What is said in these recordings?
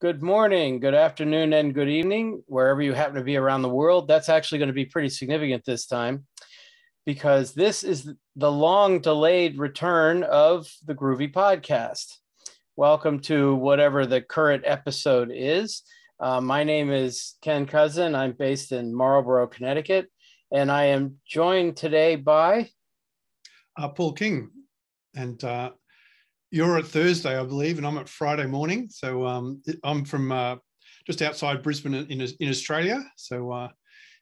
Good morning, good afternoon, and good evening, wherever you happen to be around the world. That's actually going to be pretty significant this time because this is the long delayed return of the Groovy podcast. Welcome to whatever the current episode is. My name is Ken Kousen. I'm based in Marlborough, Connecticut, and I am joined today by Paul King. And you're at Thursday, I believe, and I'm at Friday morning. So I'm from just outside Brisbane in Australia. So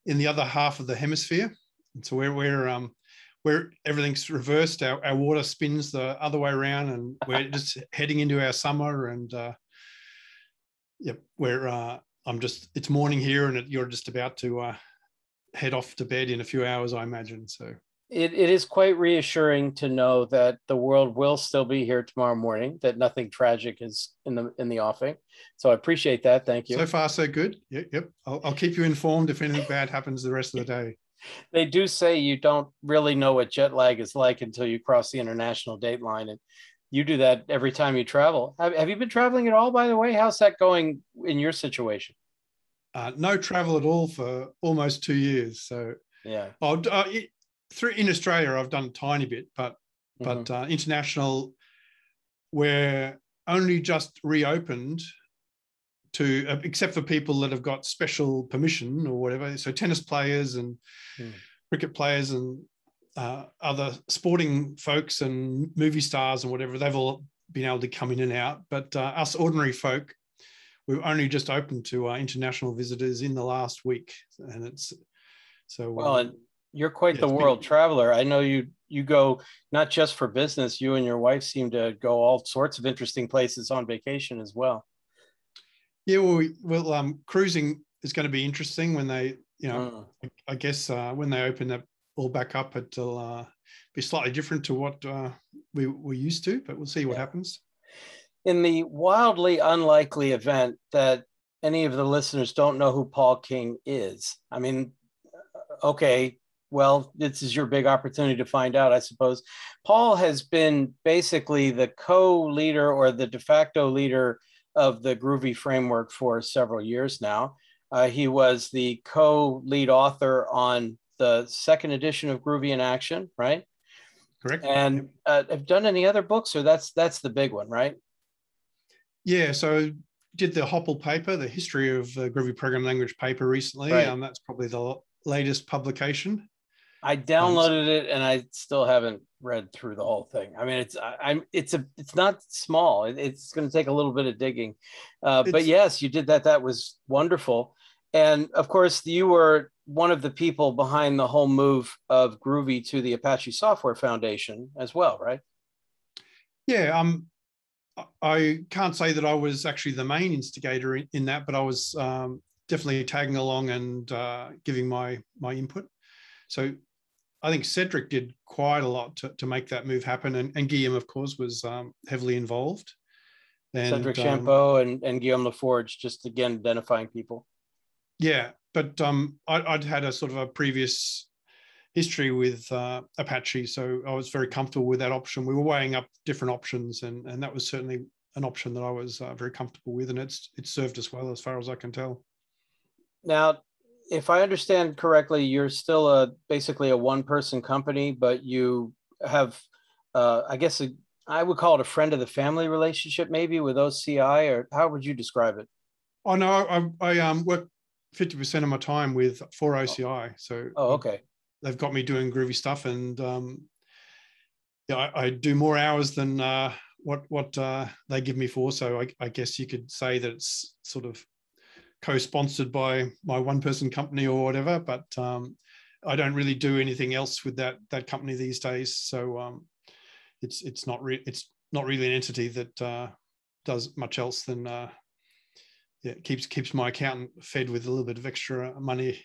in the other half of the hemisphere. And so where everything's reversed, our water spins the other way around, and we're just heading into our summer. And it's morning here, and you're just about to head off to bed in a few hours, I imagine. So. It is quite reassuring to know that the world will still be here tomorrow morning, that nothing tragic is in the offing. So I appreciate that. Thank you. So far, so good. Yep. I'll keep you informed if anything bad happens the rest of the day. They do say you don't really know what jet lag is like until you cross the international date line. And you do that every time you travel. Have you been traveling at all, by the way? How's that going in your situation? No travel at all for almost 2 years. So yeah. In Australia, I've done a tiny bit, but international, we're only just reopened to, except for people that have got special permission or whatever. So tennis players and cricket players and other sporting folks and movie stars and whatever, they've all been able to come in and out. But us ordinary folk, we've only just opened to international visitors in the last week, and it's so well. You're quite the world traveler. I know you go not just for business. You and your wife seem to go all sorts of interesting places on vacation as well. Yeah, well, cruising is going to be interesting when they, I guess when they open that all back up, it'll be slightly different to what we're used to, but we'll see what happens. In the wildly unlikely event that any of the listeners don't know who Paul King is, I mean, okay, well, this is your big opportunity to find out, I suppose. Paul has been basically the co-leader or the de facto leader of the Groovy framework for several years now. He was the co-lead author on the second edition of Groovy in Action, right? Correct. And have done any other books, or that's the big one, right? Yeah, so did the Hopple paper, the history of Groovy programming language paper recently. Right. That's probably the latest publication. I downloaded it and I still haven't read through the whole thing. I mean, it's not small. It's going to take a little bit of digging, but yes, you did that. That was wonderful. And of course, you were one of the people behind the whole move of Groovy to the Apache Software Foundation as well, right? Yeah. I can't say that I was actually the main instigator in that, but I was definitely tagging along and giving my input. So I think Cedric did quite a lot to make that move happen. And Guillaume, of course, was heavily involved. And, Cedric Champeau and Guillaume Laforge, just again, identifying people. Yeah, but I'd had a sort of a previous history with Apache, so I was very comfortable with that option. We were weighing up different options, and that was certainly an option that I was very comfortable with, and it served us well as far as I can tell. Now, if I understand correctly, you're still basically a one-person company, but you have, I guess, I would call it a friend of the family relationship, maybe with OCI, or how would you describe it? Oh no, I work 50% of my time for OCI, so okay, they've got me doing groovy stuff, and I do more hours than what they give me for. So I guess you could say that it's sort of co-sponsored by my one-person company or whatever, but I don't really do anything else with that company these days. So it's not really an entity that does much else than keeps my accountant fed with a little bit of extra money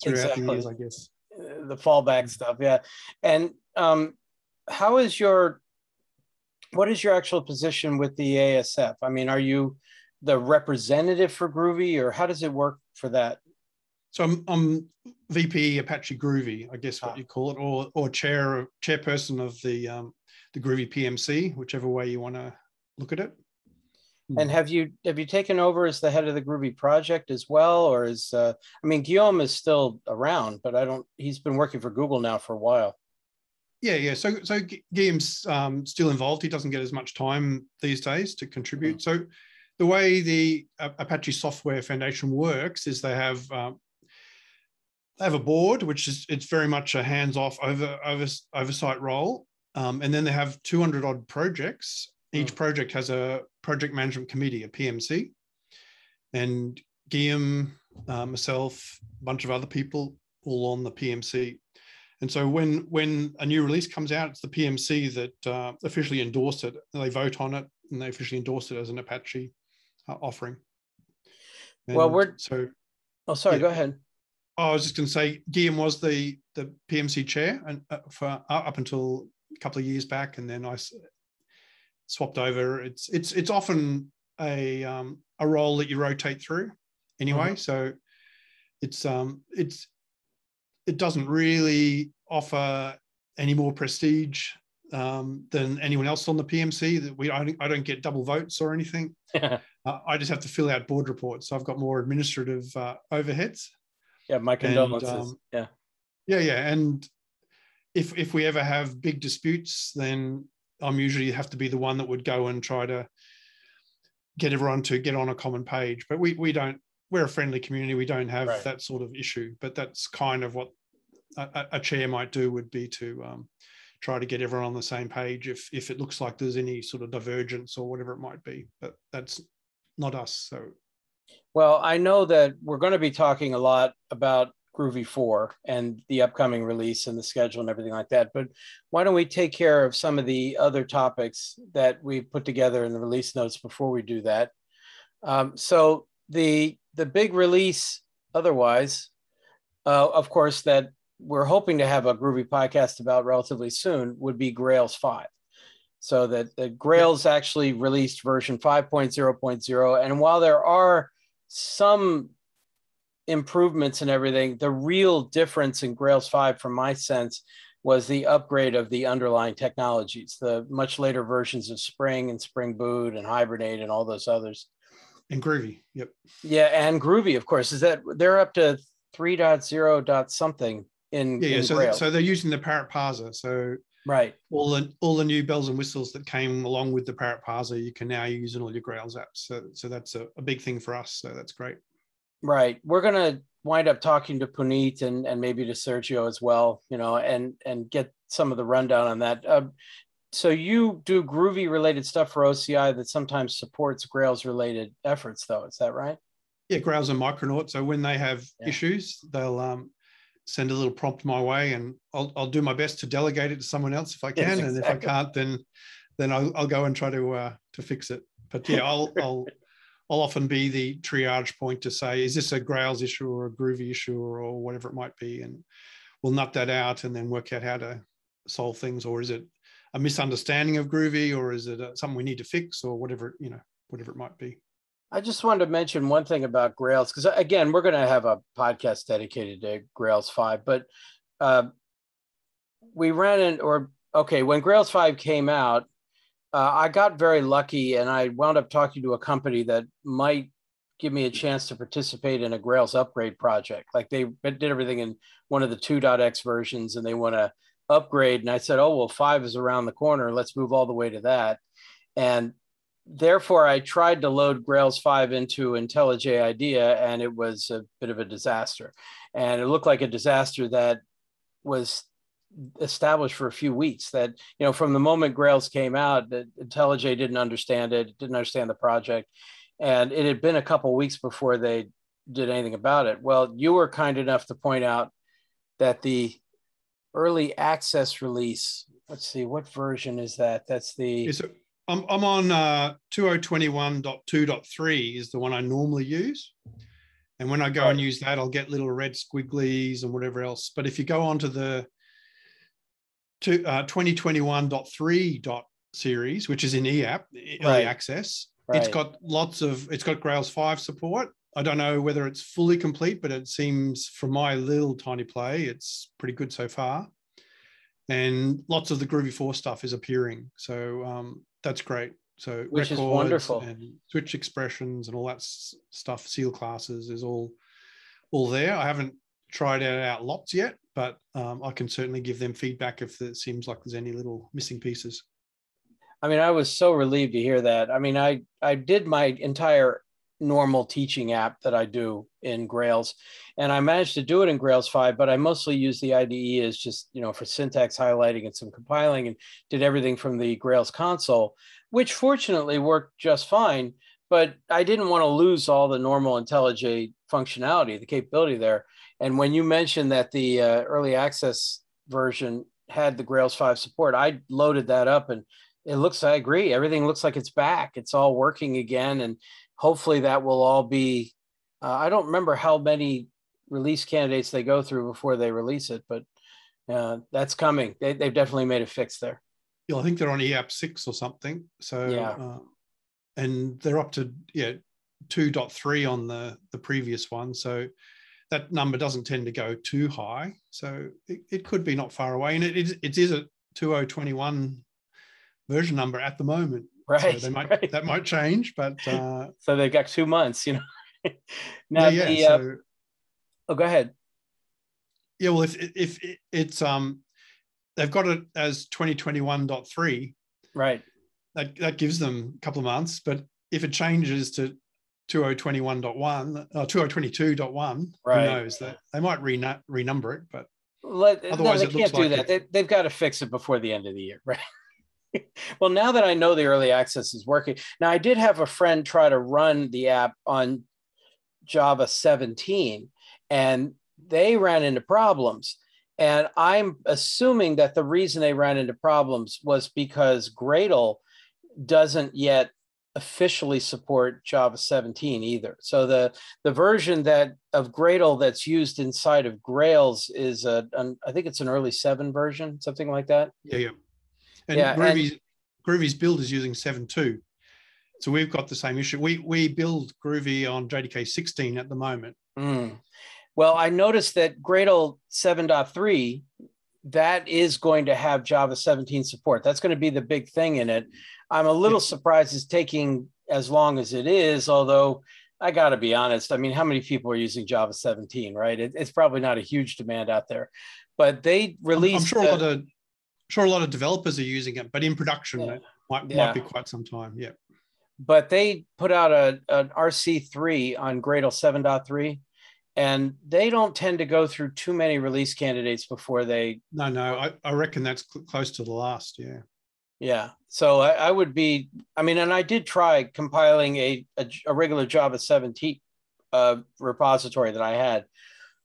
throughout the years, I guess. The fallback stuff, yeah. And what is your actual position with the ASF? I mean, are you the representative for Groovy, or how does it work for that? So I'm VP Apache Groovy, I guess what you call it, or chairperson of the Groovy PMC, whichever way you want to look at it. And have you taken over as the head of the Groovy project as well, or is I mean, Guillaume is still around, but he's been working for Google now for a while. Yeah. So Guillaume's still involved. He doesn't get as much time these days to contribute. So the way the Apache Software Foundation works is they have a board, which is it's very much a hands-off oversight role, and then they have 200 odd projects. Each project has a project management committee, a PMC, and Guillaume, myself, a bunch of other people, all on the PMC. And so when a new release comes out, it's the PMC that officially endorse it. They vote on it, and they officially endorse it as an Apache offering. And well, go ahead. I was just going to say, Guillaume was the PMC chair and for up until a couple of years back, and then I swapped over. It's often a role that you rotate through anyway. So it doesn't really offer any more prestige than anyone else on the PMC. That I don't get double votes or anything. I just have to fill out board reports. So I've got more administrative overheads. Yeah, my condolences. Yeah. And if we ever have big disputes, then I'm usually have to be the one that would go and try to get everyone to get on a common page. But we don't. We're a friendly community. We don't have that sort of issue. But that's kind of what a chair might do, would be to try to get everyone on the same page if it looks like there's any sort of divergence or whatever it might be. But that's not us. So. Well, I know that we're going to be talking a lot about Groovy 4 and the upcoming release and the schedule and everything like that. But why don't we take care of some of the other topics that we put together in the release notes before we do that? So the big release otherwise, of course, that we're hoping to have a Groovy podcast about relatively soon would be Grails 5. So that the Grails actually released version 5.0.0. And while there are some improvements and everything, the real difference in Grails 5, from my sense, was the upgrade of the underlying technologies, the much later versions of Spring and Spring Boot and Hibernate and all those others. And Groovy, yep. Yeah, and Groovy, of course, is that they're up to 3.0 dot something in Grails. So they're using the Parrot parser. So all the new bells and whistles that came along with the Parrot parser, you can now use in all your Grails apps. So that's a big thing for us. So that's great. Right. We're going to wind up talking to Puneet and maybe to Sergio as well, and get some of the rundown on that. So you do Groovy related stuff for OCI that sometimes supports Grails related efforts, though. Is that right? Yeah, Grails and Micronaut. So when they have issues, they'll send a little prompt my way, and I'll do my best to delegate it to someone else if I can. Yes, exactly. And if I can't, then I'll go and try to fix it. But yeah, I'll often be the triage point to say, is this a Grails issue or a Groovy issue or whatever it might be, and we'll nut that out and then work out how to solve things. Or is it a misunderstanding of Groovy, or is it something we need to fix, or whatever it might be. I just wanted to mention one thing about Grails, because again, we're going to have a podcast dedicated to Grails 5, but we ran when Grails 5 came out, I got very lucky and I wound up talking to a company that might give me a chance to participate in a Grails upgrade project. Like they did everything in one of the 2.x versions and they want to upgrade. And I said, oh, well, 5 is around the corner. Let's move all the way to that. And therefore, I tried to load Grails 5 into IntelliJ IDEA, and it was a bit of a disaster. And it looked like a disaster that was established for a few weeks. That, from the moment Grails came out, that IntelliJ didn't understand it, didn't understand the project. And it had been a couple of weeks before they did anything about it. Well, you were kind enough to point out that the early access release, let's see, what version is that? That's the... I'm on 2021.2.3 is the one I normally use. And when I go and use that, I'll get little red squigglies and whatever else. But if you go on to the 2021.3 series, which is in EAP, early access, it's got Grails 5 support. I don't know whether it's fully complete, but it seems from my little tiny play, it's pretty good so far. And lots of the Groovy 4 stuff is appearing. So that's great. So which is records wonderful. and switch expressions and all that stuff, seal classes is all there. I haven't tried it out lots yet, but I can certainly give them feedback if it seems like there's any little missing pieces. I mean, I was so relieved to hear that. I mean, I did my entire normal teaching app that I do in Grails, and I managed to do it in Grails 5, but I mostly use the IDE as just, for syntax highlighting and some compiling, and did everything from the Grails console, which fortunately worked just fine. But I didn't want to lose all the normal IntelliJ functionality, the capability there. And when you mentioned that the early access version had the Grails 5 support, I loaded that up, and I agree, everything looks like it's back. It's all working again. And hopefully that will all be, I don't remember how many release candidates they go through before they release it, but that's coming. They've definitely made a fix there. Yeah, I think they're on EAP 6 or something. So, yeah. And they're up to 2.3 on the previous one. So that number doesn't tend to go too high. So it could be not far away. And it is a 2021 version number at the moment. Right. So that might change, but so they've got 2 months, Now so, oh, go ahead. Yeah, well, if it's they've got it as 2021.3, right? That gives them a couple of months. But if it changes to 2021.1 or 2022.1, right, who knows? That they might renumber it, but otherwise they can't do that. They've got to fix it before the end of the year, right? Well, now that I know the early access is working, now I did have a friend try to run the app on Java 17, and they ran into problems. And I'm assuming that the reason they ran into problems was because Gradle doesn't yet officially support Java 17 either. So the version of Gradle that's used inside of Grails is I think it's an early 7 version, something like that. Yeah. And Groovy's build is using 7.2. So we've got the same issue. We build Groovy on JDK 16 at the moment. Well, I noticed that Gradle 7.3, that is going to have Java 17 support. That's going to be the big thing in it. I'm a little surprised it's taking as long as it is, although I got to be honest. I mean, how many people are using Java 17, right? It's probably not a huge demand out there. But they released... I'm sure a lot of developers are using it, but in production, it might be quite some time. Yeah. But they put out an RC3 on Gradle 7.3, and they don't tend to go through too many release candidates before they... No, I reckon that's close to the last, yeah. Yeah, so I would be... I mean, and I did try compiling a regular Java 17 repository that I had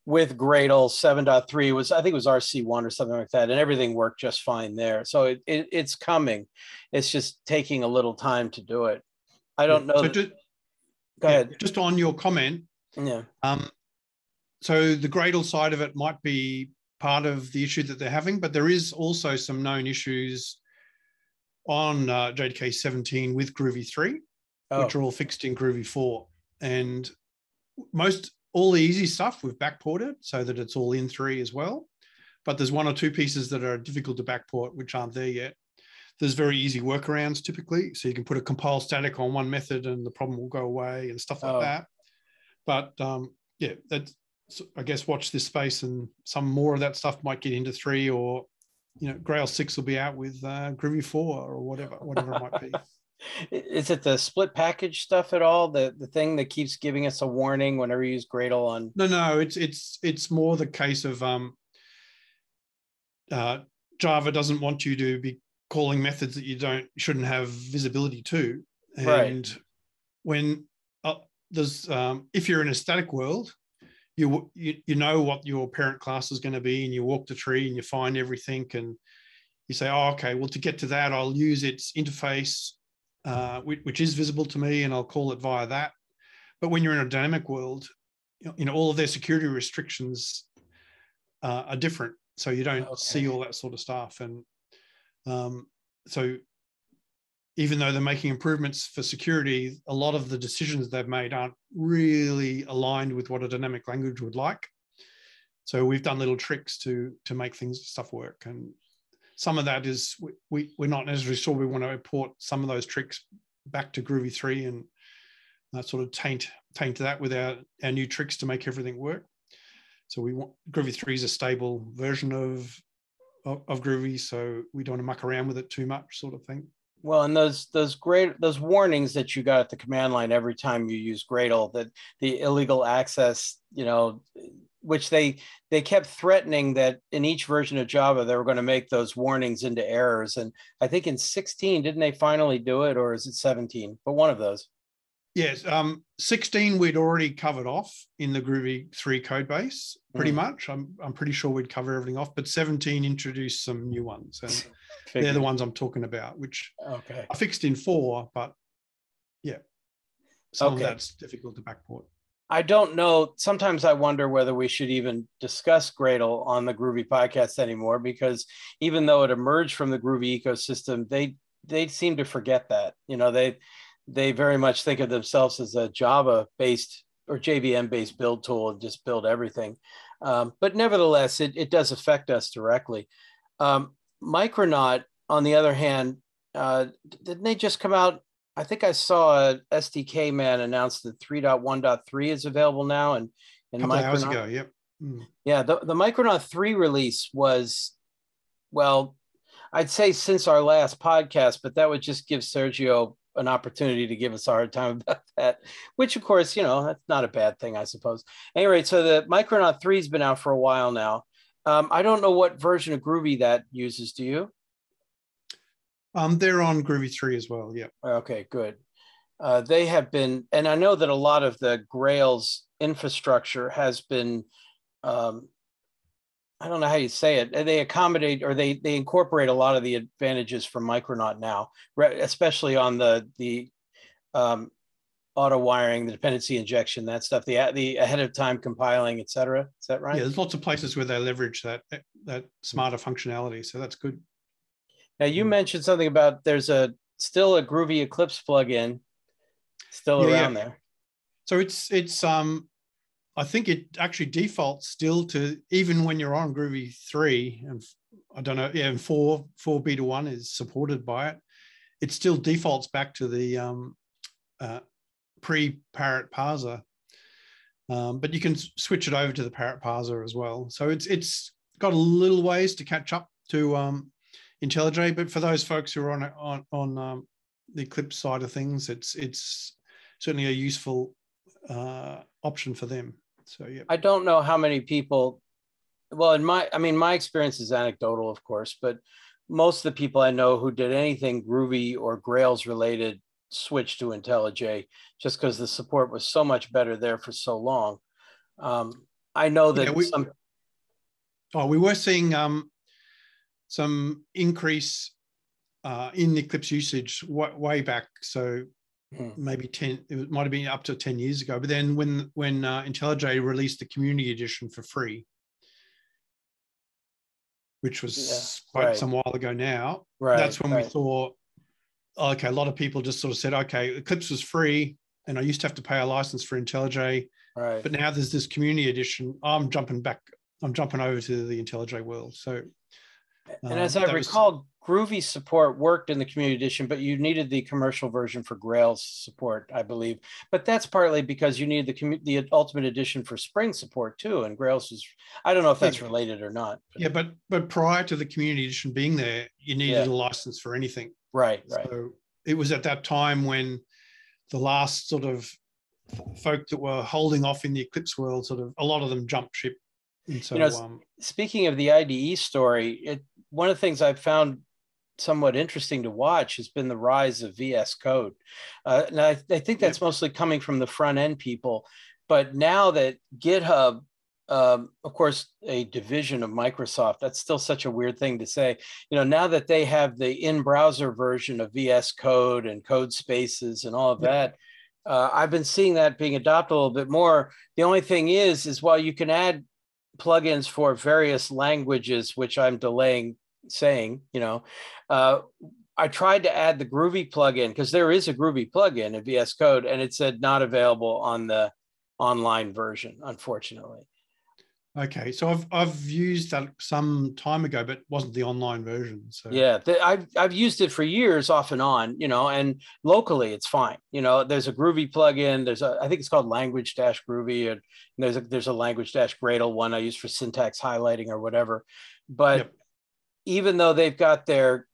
with Gradle 7.3 I think it was RC1 or something like that, and everything worked just fine there. So it's coming. It's just taking a little time to do it. I don't know. So go ahead. Just on your comment. Yeah. So the Gradle side of it might be part of the issue that they're having, but there is also some known issues on JDK 17 with Groovy 3, which are all fixed in Groovy 4. And all the easy stuff we've backported so that it's all in 3 as well. But there's 1 or 2 pieces that are difficult to backport, which aren't there yet. There's very easy workarounds typically. So you can put a compile static on one method and the problem will go away and stuff like that. But I guess watch this space, and some more of that stuff might get into 3, or Grails 6 will be out with Groovy 4 or whatever it might be. Is it the split package stuff at all? The thing that keeps giving us a warning whenever you use Gradle on? No, it's more the case of Java doesn't want you to be calling methods that you shouldn't have visibility to. And when there's if you're in a static world, you know what your parent class is going to be, and you walk the tree and you find everything, and you say, oh, okay, well, to get to that, I'll use its interface, which is visible to me, and I'll call it via that. But when you're in a dynamic world, all of their security restrictions are different, so you don't see all that sort of stuff. And so even though they're making improvements for security, a lot of the decisions they've made aren't really aligned with what a dynamic language would like. So we've done little tricks to make stuff work. And some of that is we're not necessarily sure we want to import some of those tricks back to Groovy 3 and sort of taint that with our new tricks to make everything work. So we want Groovy 3 is a stable version of Groovy, so we don't want to muck around with it too much, sort of thing. Well, and those warnings that you got at the command line every time you use Gradle, that the illegal access, which they kept threatening that in each version of Java they were going to make those warnings into errors. And I think in 16, didn't they finally do it, or is it 17? But one of those. Yes, 16 we'd already covered off in the Groovy 3 code base, pretty much. I'm pretty sure we'd cover everything off, but 17 introduced some new ones, and they're the ones I'm talking about, which I fixed in 4, but yeah, some of that's difficult to backport. I don't know. Sometimes I wonder whether we should even discuss Gradle on the Groovy podcast anymore, because even though it emerged from the Groovy ecosystem, they seem to forget that. They very much think of themselves as a Java-based or JVM-based build tool and just build everything. But nevertheless, it does affect us directly. Micronaut, on the other hand, didn't they just come out? I think I saw a SDK man announce that 3.1.3 is available now. And a couple hours ago, yep. Yeah, the Micronaut 3 release was, well, I'd say since our last podcast, but that would just give Sergio an opportunity to give us a hard time about that, which of course, that's not a bad thing, I suppose. Anyway, so the Micronaut 3 has been out for a while now. I don't know what version of Groovy that uses. Do you? They're on Groovy 3 as well. Yeah. Okay, good. They have been, and I know that a lot of the Grails infrastructure has been, I don't know how you say it. They accommodate, or they incorporate a lot of the advantages from Micronaut now, especially on the auto wiring, the dependency injection, that stuff, the ahead of time compiling, et cetera. Is that right? Yeah, there's lots of places where they leverage that smarter functionality. So that's good. Now you mentioned something about there's still a Groovy Eclipse plugin still around there. So it's I think it actually defaults still to, even when you're on Groovy 3, and I don't know, and 4 beta 1 is supported by it. It still defaults back to the pre-Parrot parser, but you can switch it over to the Parrot parser as well. So it's got a little ways to catch up to IntelliJ, but for those folks who are on the Eclipse side of things, it's certainly a useful option for them. So yeah, I don't know how many people. Well, my experience is anecdotal, of course, but most of the people I know who did anything Groovy or Grails related switched to IntelliJ just because the support was so much better there for so long. I know that we were seeing some increase in the Eclipse usage way back. So maybe 10, it might have been up to 10 years ago. But then when IntelliJ released the community edition for free, which was quite some while ago now, that's when we thought, okay, a lot of people just sort of said, okay, Eclipse was free and I used to have to pay a license for IntelliJ. Right. But now there's this community edition. I'm jumping over to the IntelliJ world. So, and as I recall, Groovy support worked in the community edition, but you needed the commercial version for Grails support, I believe. But that's partly because you needed the ultimate edition for Spring support too. And Grails is, I don't know if that's related or not. Yeah, but prior to the community edition being there, you needed a license for anything. Right. So it was at that time when the last sort of folk that were holding off in the Eclipse world, sort of a lot of them jumped ship. And so, speaking of the IDE story, one of the things I've found somewhat interesting to watch has been the rise of VSCode. And I think that's mostly coming from the front end people. But now that GitHub, of course, a division of Microsoft, that's still such a weird thing to say. Now that they have the in-browser version of VSCode and code spaces and all of that, I've been seeing that being adopted a little bit more. The only thing is while you can add plugins for various languages, which I'm delaying saying, I tried to add the Groovy plugin because there is a Groovy plugin in VS Code, and it said not available on the online version, unfortunately. Okay, so I've used that some time ago, but wasn't the online version. So Yeah, I've used it for years off and on, and locally it's fine. There's a Groovy plugin. I think it's called language-Groovy, and there's a language-Gradle one I use for syntax highlighting or whatever. But yep. even though they've got their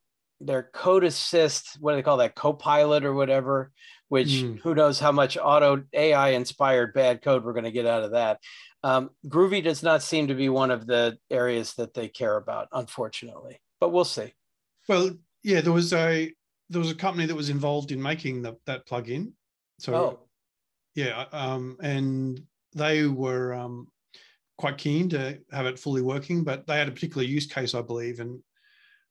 code assist, what do they call that, Copilot or whatever, which who knows how much auto AI inspired bad code we're going to get out of that. Groovy does not seem to be one of the areas that they care about, unfortunately, but we'll see. Well, yeah, there was a company that was involved in making that plugin. So, yeah, and they were quite keen to have it fully working, but they had a particular use case, I believe, and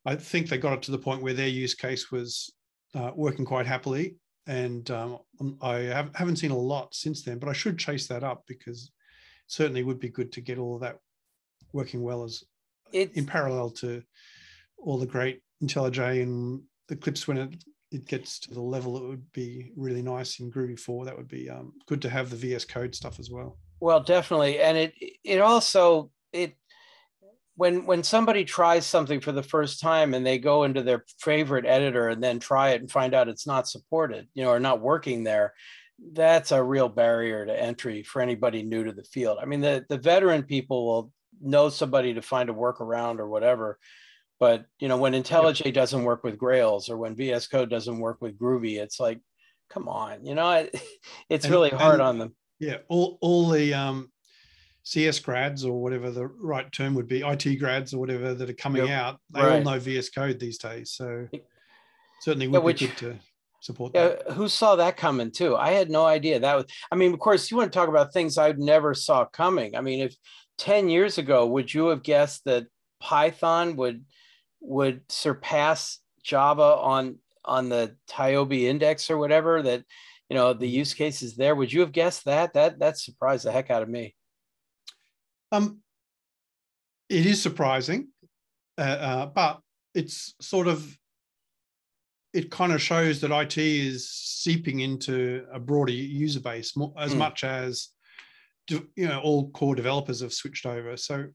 I think they got it to the point where their use case was working quite happily. And I haven't seen a lot since then, but I should chase that up because certainly would be good to get all of that working well in parallel to all the great IntelliJ and Eclipse when it gets to the level it would be really nice in Groovy 4. That would be good to have the VSCode stuff as well. Well, definitely. And it also, when somebody tries something for the first time and they go into their favorite editor and then try it and find out it's not supported, or not working there, that's a real barrier to entry for anybody new to the field. I mean, the veteran people will know somebody to find a workaround or whatever. But, when IntelliJ doesn't work with Grails or when VSCode doesn't work with Groovy, it's like, come on, it's really hard on them. Yeah, all the CS grads or whatever the right term would be, IT grads or whatever that are coming out, they all know VSCode these days. So certainly would be good to support that. Who saw that coming too? I had no idea that was, of course, you want to talk about things I never saw coming. I mean, if 10 years ago, would you have guessed that Python would surpass Java on the TIOBE index or whatever, that, the use cases there? Would you have guessed that? That surprised the heck out of me. It is surprising, but it's sort of, it kind of shows that IT is seeping into a broader user base as much as, all core developers have switched over. So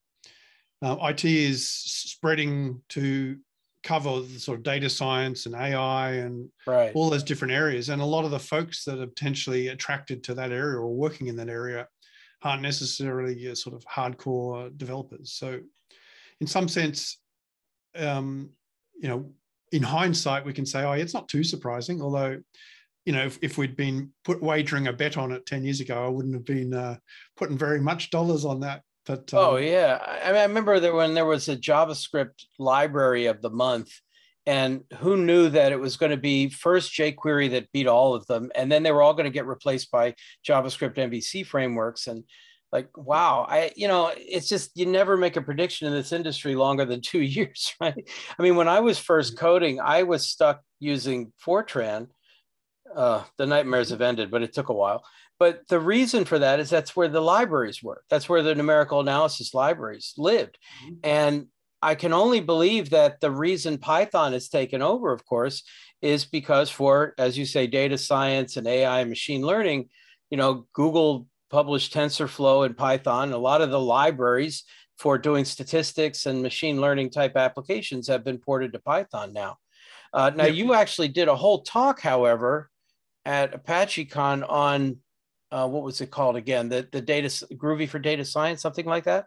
IT is spreading to cover the sort of data science and AI and all those different areas. And a lot of the folks that are potentially attracted to that area or working in that area aren't necessarily sort of hardcore developers. So in some sense, in hindsight, we can say, oh, it's not too surprising. Although, if we'd been wagering a bet on it 10 years ago, I wouldn't have been putting very much dollars on that. But I remember when there was a JavaScript library of the month, and who knew that it was going to be first jQuery that beat all of them, and then they were all going to get replaced by JavaScript MVC frameworks. And like, wow, it's just, you never make a prediction in this industry longer than 2 years, right? I mean, when I was first coding, I was stuck using Fortran. The nightmares have ended, but it took a while. But the reason for that is that's where the libraries were. That's where the numerical analysis libraries lived. And I can only believe that the reason Python has taken over, of course, is because for, as you say, data science and AI and machine learning, Google published TensorFlow in Python. A lot of the libraries for doing statistics and machine learning type applications have been ported to Python now. You actually did a whole talk, however, at ApacheCon on what was it called again? The data Groovy for data science, something like that.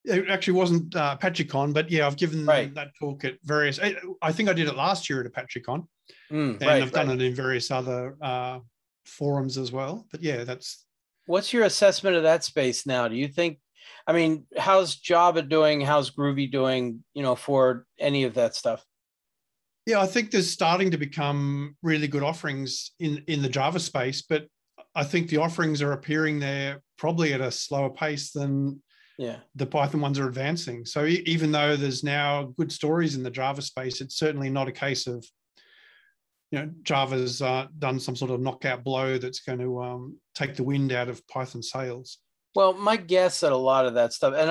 It actually wasn't ApacheCon, but yeah, I've given that talk at various. I think I did it last year at ApacheCon, and I've done it in various other forums as well. But yeah, that's. What's your assessment of that space now? Do you think? I mean, how's Java doing? How's Groovy doing? For any of that stuff. Yeah, I think there's starting to become really good offerings in the Java space, but I think the offerings are appearing there probably at a slower pace than the Python ones are advancing. So even though there's now good stories in the Java space, it's certainly not a case of, Java's done some sort of knockout blow that's going to take the wind out of Python sails. Well, my guess at a lot of that stuff, and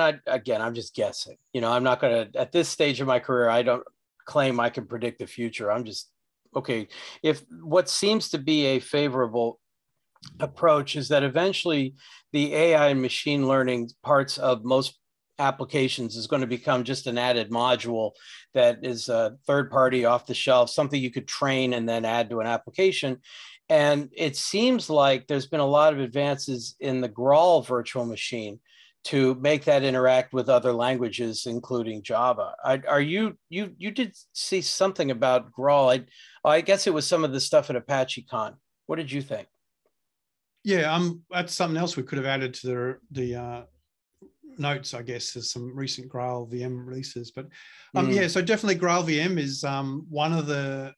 I'm just guessing, I'm not going to, at this stage of my career, I don't claim I can predict the future. I'm just, okay, if what seems to be a favorable approach is that eventually the AI and machine learning parts of most applications is going to become just an added module that is a third party off the shelf, something you could train and then add to an application. And it seems like there's been a lot of advances in the Graal virtual machine to make that interact with other languages, including Java. You did see something about Graal. I guess it was some of the stuff at ApacheCon. What did you think? Yeah, that's something else we could have added to the notes, I guess. There's some recent Grail VM releases, but yeah, so definitely Grail VM is one of the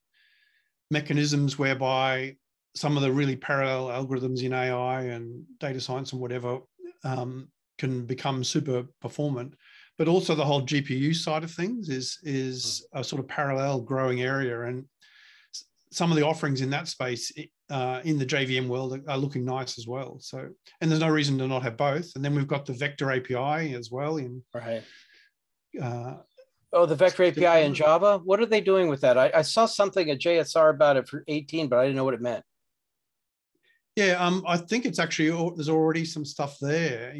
mechanisms whereby some of the really parallel algorithms in AI and data science and whatever can become super performant. But also the whole GPU side of things is a sort of parallel growing area, and some of the offerings in that space in the JVM world are looking nice as well. So, and there's no reason to not have both. And then we've got the Vector API as well in. Right. The Vector API in Java. What are they doing with that? I saw something at JSR about it for 18, but I didn't know what it meant. Yeah, I think it's actually, there's already some stuff there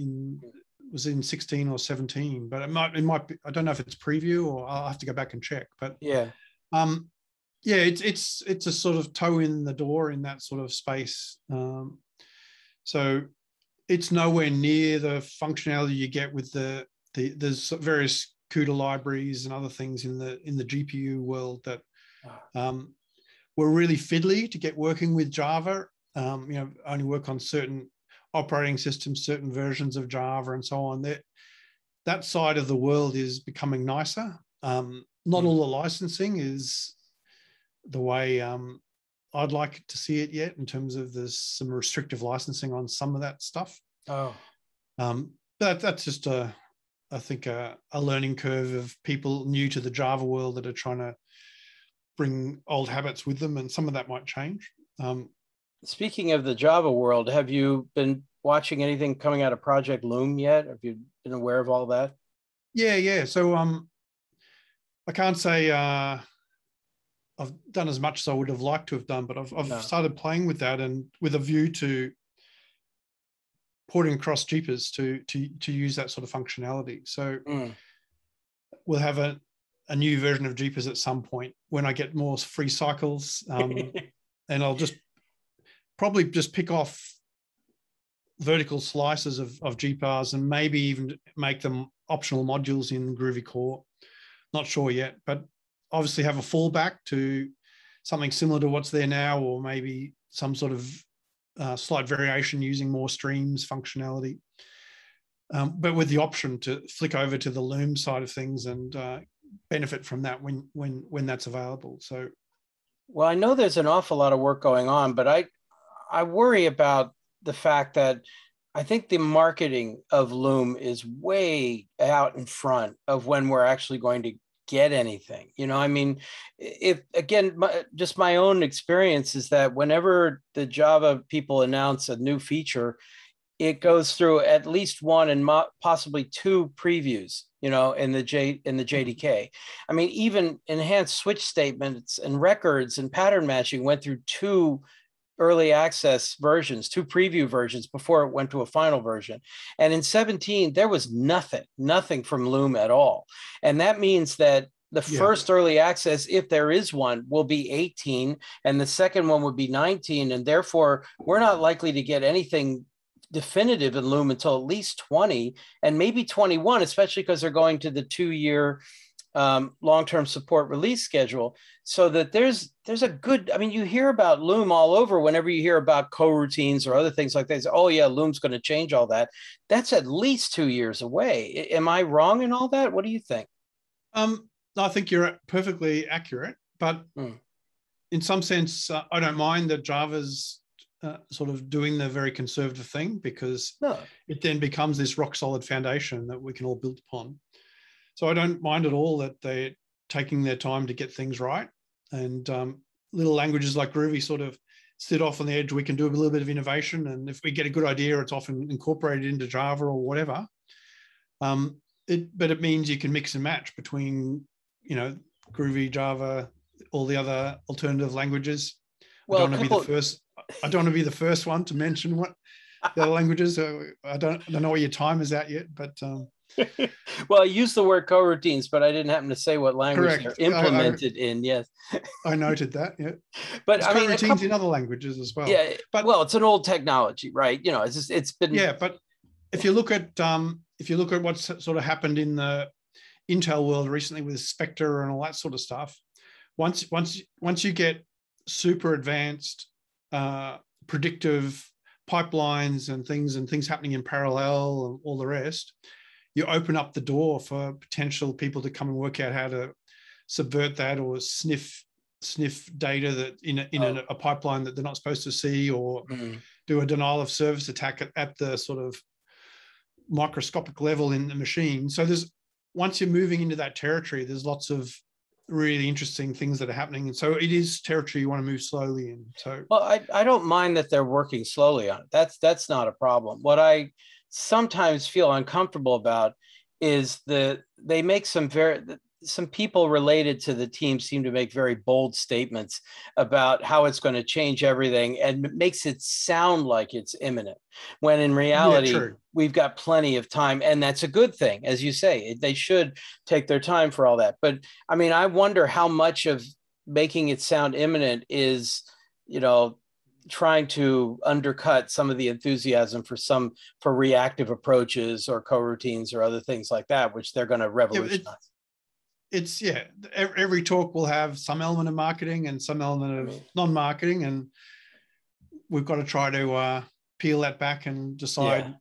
was in 16 or 17, but it might be, I don't know if it's preview or I'll have to go back and check. But yeah, yeah, it's a sort of toe in the door in that sort of space. So it's nowhere near the functionality you get with there's various CUDA libraries and other things in the GPU world that were really fiddly to get working with Java. Only work on certain operating systems, certain versions of Java, and so on. That side of the world is becoming nicer. Not all the licensing is the way I'd like to see it yet, in terms of there's some restrictive licensing on some of that stuff. But that's just I think a learning curve of people new to the Java world that are trying to bring old habits with them, and some of that might change. Speaking of the Java world, have you been watching anything coming out of Project Loom yet? Have you been aware of all that? Yeah. So I can't say I've done as much as I would have liked to have done, but I've started playing with that, and with a view to porting across Jeepers to use that sort of functionality. So we'll have a new version of Jeepers at some point when I get more free cycles, and I'll probably just pick off vertical slices of GPARs and maybe even make them optional modules in Groovy Core. Not sure yet, but obviously have a fallback to something similar to what's there now, or maybe some sort of slight variation using more streams functionality, but with the option to flick over to the Loom side of things and benefit from that when that's available. So, well, I know there's an awful lot of work going on, but I worry about the fact that I think the marketing of Loom is way out in front of when we're actually going to get anything. I mean, if again, just my own experience is that whenever the Java people announce a new feature, it goes through at least one and possibly two previews, in the JDK. I mean, even enhanced switch statements and records and pattern matching went through two early access versions, two preview versions before it went to a final version. And in 17, there was nothing from Loom at all. And that means that the first early access, if there is one, will be 18, and the second one would be 19. And therefore, we're not likely to get anything definitive in Loom until at least 20 and maybe 21, especially because they're going to the 2-year long-term support release schedule. So that there's a good, I mean, you hear about Loom all over whenever you hear about coroutines or other things like that. Oh yeah, Loom's going to change all that. That's at least 2 years away. Am I wrong in all that? What do you think? I think you're perfectly accurate, but in some sense, I don't mind that Java's sort of doing the very conservative thing, because it then becomes this rock solid foundation that we can all build upon. So I don't mind at all that they're taking their time to get things right. And little languages like Groovy sort of sit off on the edge. We can do a little bit of innovation, and if we get a good idea, it's often incorporated into Java or whatever. But it means you can mix and match between, Groovy, Java, all the other alternative languages. Well, I don't want to be the first one to mention what the other languages. I don't know where your time is at yet, but Well, I used the word coroutines, but I didn't happen to say what language Correct. they're implemented in. Yes. I noted that. Yeah. But There's I mean, coroutines in other languages as well. yeah. But Well, it's an old technology, right? You know, it's been. Yeah, but if you look at what's sort of happened in the Intel world recently with Spectre and all that sort of stuff, once you get super advanced predictive pipelines and things happening in parallel and all the rest, you open up the door for potential people to come and work out how to subvert that or sniff data that in a pipeline that they're not supposed to see, or do a denial of service attack at the sort of microscopic level in the machine. So once you're moving into that territory, there's lots of really interesting things that are happening. And so it is territory you want to move slowly in. So, well, I don't mind that they're working slowly on it. That's not a problem. What I sometimes feel uncomfortable about is they make some people related to the team seem to make very bold statements about how it's going to change everything, and it makes it sound like it's imminent, when in reality, we've got plenty of time. And that's a good thing. As you say, they should take their time for all that. But I mean, I wonder how much of making it sound imminent is, you know, trying to undercut some of the enthusiasm for reactive approaches or coroutines or other things like that, which they're going to revolutionize. It's every talk will have some element of marketing and some element of non-marketing, and we've got to try to peel that back and decide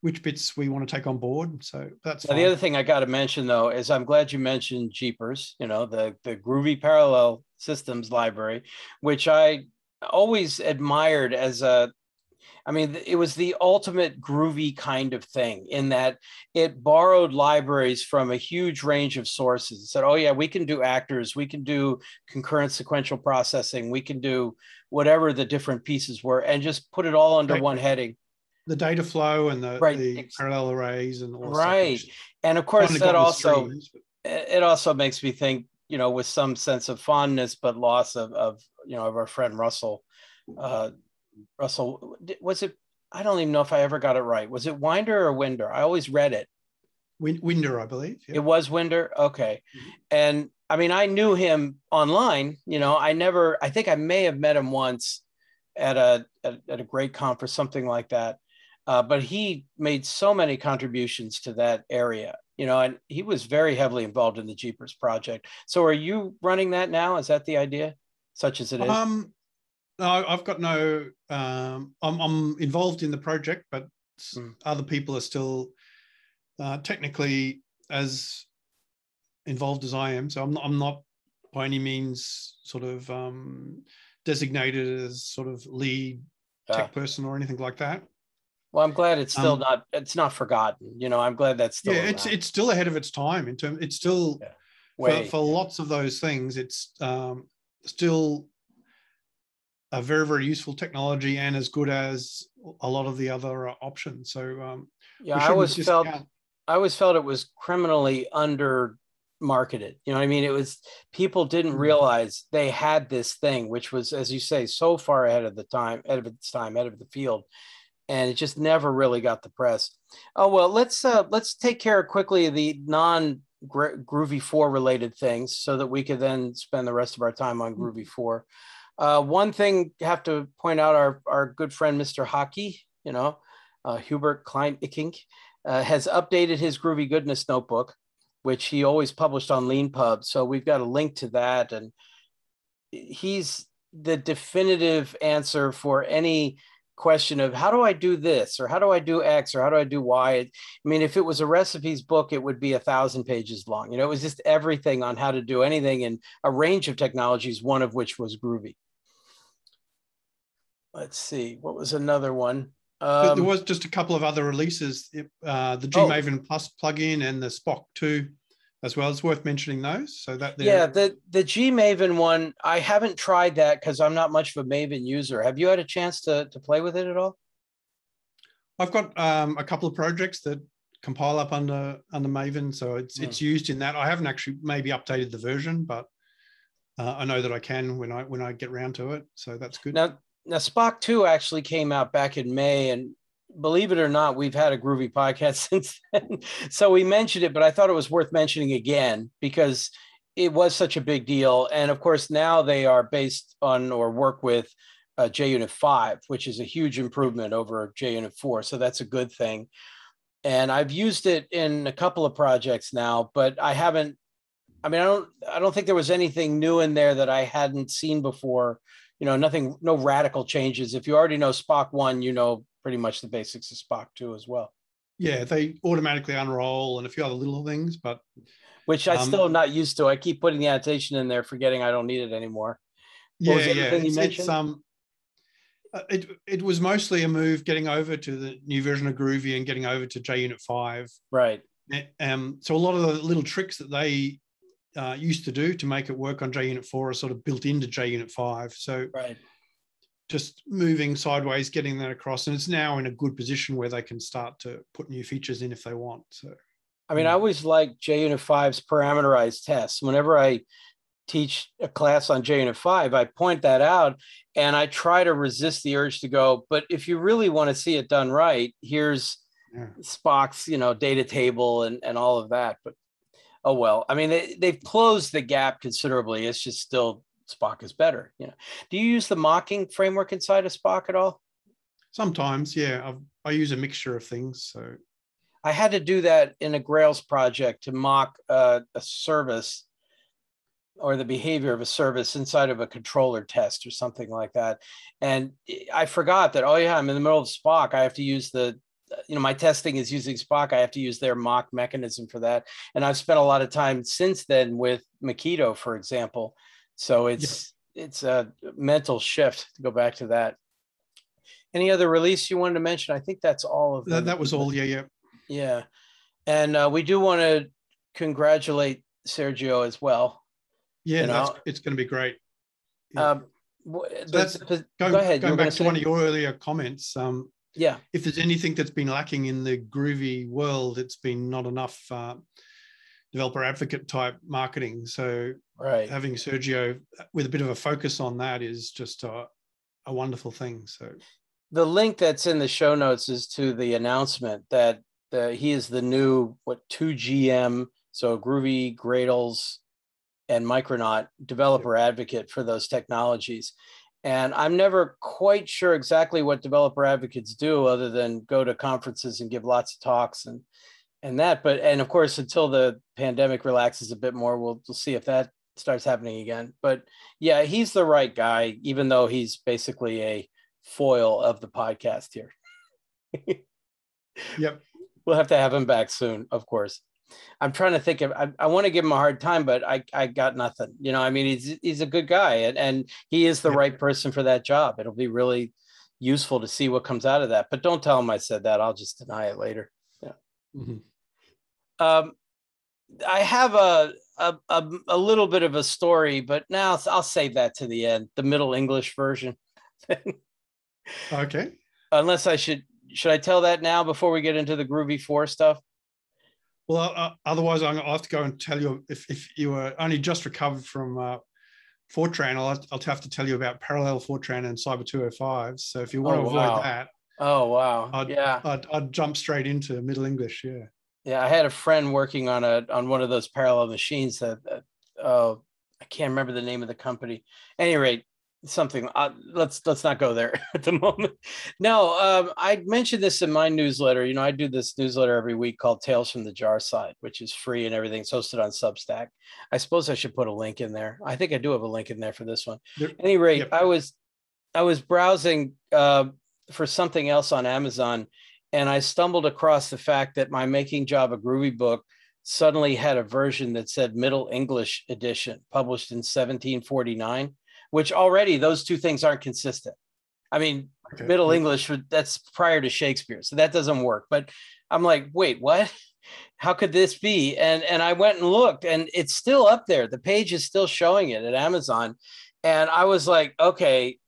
which bits we want to take on board. So that's fine. The other thing I got to mention, though, is I'm glad you mentioned Jeepers, you know, the Groovy Parallel Systems library, which I always admired as it was the ultimate groovy kind of thing, in that it borrowed libraries from a huge range of sources. It said, oh yeah, we can do actors, we can do concurrent sequential processing, we can do whatever the different pieces were, and just put it all under one heading. The data flow and the parallel arrays and all right. And of course, that also, it also makes me think, you know, with some sense of fondness, but loss of our friend Russell. Russell, was it? I don't even know if I ever got it right. Was it Winder or Winder? I always read it. Winder, I believe. Yeah. It was Winder. Okay. And I mean, I knew him online. You know, I think I may have met him once at a great conf or something like that. But he made so many contributions to that area, you know, and he was very heavily involved in the Jeepers project. So are you running that now? Is that the idea, such as it is? No, I've got no. I'm involved in the project, but other people are still technically as involved as I am. So I'm not by any means sort of designated as sort of lead tech person or anything like that. Well, I'm glad it's still it's not forgotten. You know, I'm glad that's still around. It's still ahead of its time it's still for lots of those things. It's still a very, very useful technology and as good as a lot of the other options. So I always felt it was criminally under marketed. You know what I mean? It was, people didn't realize they had this thing, which was, as you say, so far ahead of its time, ahead of the field. And it just never really got the press. Oh, well, let's take care quickly of the non-Groovy 4 related things so that we could then spend the rest of our time on Groovy 4. One thing I have to point out, our good friend, Mr. Hockey, you know, Hubert Klein-Icking, has updated his Groovy Goodness notebook, which he always published on LeanPub. So we've got a link to that. And he's the definitive answer for any question of how do I do this, or how do I do X, or how do I do Y? I mean, if it was a recipes book, it would be 1,000 pages long. You know, it was just everything on how to do anything in a range of technologies, one of which was Groovy. Let's see, what was another one? There was just a couple of other releases, the Gmaven Plus plugin and the Spock 2 as well. It's worth mentioning those. So that the Gmaven one, I haven't tried that because I'm not much of a Maven user. Have you had a chance to play with it at all? I've got a couple of projects that compile up under Maven, so it's used in that. I haven't actually maybe updated the version, but I know that I can when I get around to it. So that's good. Now Spock 2 actually came out back in May, and believe it or not, we've had a Groovy podcast since then. So we mentioned it, but I thought it was worth mentioning again because it was such a big deal. And of course, now they are based on or work with JUnit 5, which is a huge improvement over JUnit 4. So that's a good thing. And I've used it in a couple of projects now, but I haven't, I mean, I don't think there was anything new in there that I hadn't seen before. You know, nothing, no radical changes. If you already know Spock 1, you know pretty much the basics of Spock 2 as well. Yeah, they automatically unroll and a few other little things, but which I still am not used to. I keep putting the annotation in there, forgetting I don't need it anymore. What was the other thing you mentioned? It was mostly a move getting over to the new version of Groovy and getting over to JUnit 5. Right. So a lot of the little tricks that they used to do to make it work on JUnit 4 are sort of built into JUnit 5. So right. Just moving sideways, getting that across, and it's now in a good position where they can start to put new features in if they want. So, I mean, I always like JUnit 5's parameterized tests. Whenever I teach a class on JUnit 5, I point that out and I try to resist the urge to go, but if you really want to see it done right, here's Spock's, you know, data table and all of that. But oh well, I mean, they've closed the gap considerably. It's just still Spock is better. You know, do you use the mocking framework inside of Spock at all? Sometimes, yeah. I use a mixture of things. So I had to do that in a Grails project to mock a service or the behavior of a service inside of a controller test or something like that. And I forgot that, oh yeah, I'm in the middle of Spock. I have to use my testing is using Spock. I have to use their mock mechanism for that. And I've spent a lot of time since then with Makito, for example. So it's a mental shift to go back to that. Any other release you wanted to mention? I think that's all of them. That was all. Yeah. Yeah. And we do want to congratulate Sergio as well. Yeah, it's going to be great. Yeah. Go ahead. Going back to one of your earlier comments. Yeah. If there's anything that's been lacking in the Groovy world, it's been not enough developer advocate type marketing. So having Sergio with a bit of a focus on that is just a wonderful thing. So the link that's in the show notes is to the announcement that he is the new 2GM, so Groovy, Grails, and Micronaut developer advocate for those technologies. And I'm never quite sure exactly what developer advocates do other than go to conferences and give lots of talks and that. And of course, until the pandemic relaxes a bit more, we'll see if that starts happening again. But yeah, he's the right guy, even though he's basically a foil of the podcast here. Yep. We'll have to have him back soon, of course. I'm trying to think of, I want to give him a hard time, but I got nothing. You know, I mean, he's a good guy and he is the right person for that job. It'll be really useful to see what comes out of that, but don't tell him I said that. I'll just deny it later. Yeah. Mm-hmm. I have a little bit of a story, but now I'll save that to the end, the Middle English version. Okay. Unless should I tell that now before we get into the Groovy 4 stuff? Well, otherwise I'll have to go and tell you if you were only just recovered from Fortran, I'll have to tell you about Parallel Fortran and Cyber 205. So if you want to avoid that, I'd jump straight into Middle English. Yeah. Yeah, I had a friend working on one of those parallel machines that I can't remember the name of the company. At any rate, something. Let's not go there at the moment. No, I mentioned this in my newsletter. You know, I do this newsletter every week called Tales from the Jar Side, which is free and everything. It's hosted on Substack. I suppose I should put a link in there. I think I do have a link in there for this one. At any rate, yep. I was browsing for something else on Amazon, and I stumbled across the fact that my Making Java Groovy book suddenly had a version that said Middle English edition, published in 1749. Which already those two things aren't consistent. I mean, Middle English, that's prior to Shakespeare, so that doesn't work. But I'm like, wait, what? How could this be? And I went and looked, and it's still up there. The page is still showing it at Amazon. And I was like, okay,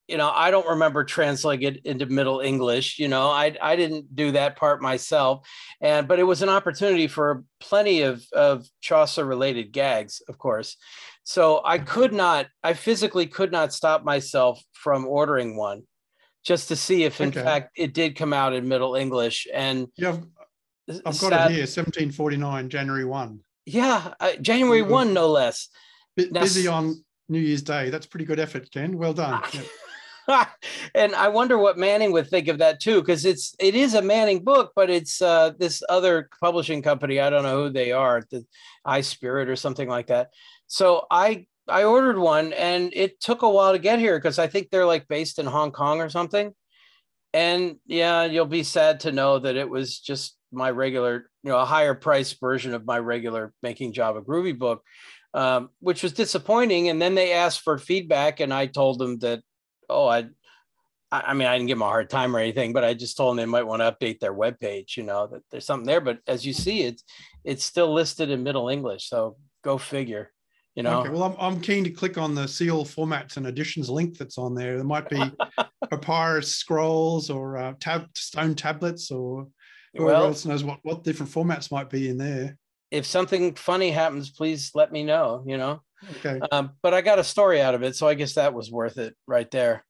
you know, I don't remember translating it into Middle English. You know, I didn't do that part myself. But it was an opportunity for plenty of Chaucer related gags, of course. So I physically could not stop myself from ordering one just to see if in Okay. fact it did come out in Middle English. And Yeah, I've got it here, 1749, January 1. Yeah, January 1, no less. Busy on New Year's Day. That's pretty good effort, Ken. Well done. Yep. And I wonder what Manning would think of that too, because it is a Manning book, but it's this other publishing company. I don't know who they are, the iSpirit or something like that. So I ordered one, and it took a while to get here because I think they're like based in Hong Kong or something. And yeah, you'll be sad to know that it was just my regular, a higher price version of my regular Making Java Groovy book, which was disappointing. And then they asked for feedback, and I told them that, I mean, I didn't give them a hard time or anything, but I just told them they might want to update their webpage, that there's something there. But as you see, it's still listed in Middle English. So go figure. Okay, well, I'm keen to click on the seal formats and editions link that's on there. There might be papyrus scrolls or stone tablets, or whoever else knows what different formats might be in there. If something funny happens, please let me know, Okay. But I got a story out of it, so I guess that was worth it right there.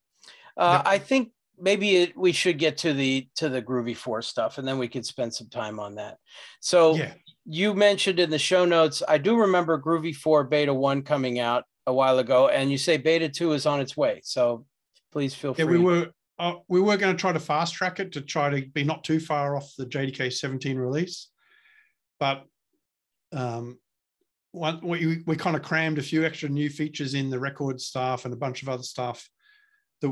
Yep. I think maybe we should get to the Groovy 4 stuff, and then we could spend some time on that. So yeah. You mentioned in the show notes, I do remember Groovy 4 Beta 1 coming out a while ago, and you say Beta 2 is on its way. So please feel free. Yeah, we were going to try to fast track it to try to be not too far off the JDK 17 release, but we kind of crammed a few extra new features in the record stuff and a bunch of other stuff that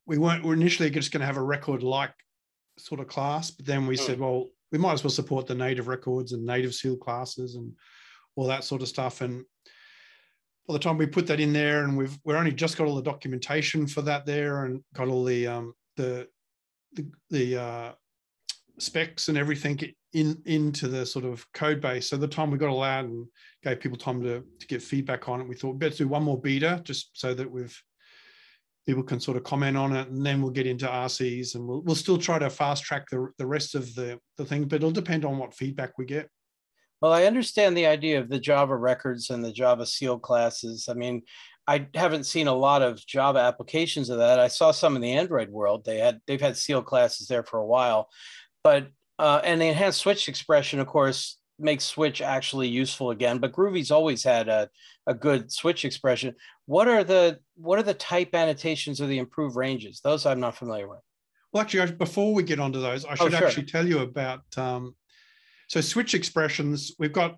we were initially just going to have a record-like sort of class, but then we said, well, we might as well support the native records and native seal classes and all that sort of stuff. And by the time we put that in there, and we're only just got all the documentation for that there, and got all the specs and everything into the sort of code base. So the time we got all out and gave people time to get feedback on it, we thought we'd better do one more beta just so that people can sort of comment on it, and then we'll get into RCs, and we'll still try to fast track the rest of the thing, but it'll depend on what feedback we get. Well, I understand the idea of the Java records and the Java seal classes. I mean, I haven't seen a lot of Java applications of that. I saw some in the Android world. They've had seal classes there for a while, but and the enhanced switch expression, of course, makes switch actually useful again. But Groovy's always had a good switch expression. What are the type annotations of the improved ranges? Those I'm not familiar with. Well, actually, before we get onto those, I should actually tell you about. So switch expressions, we've got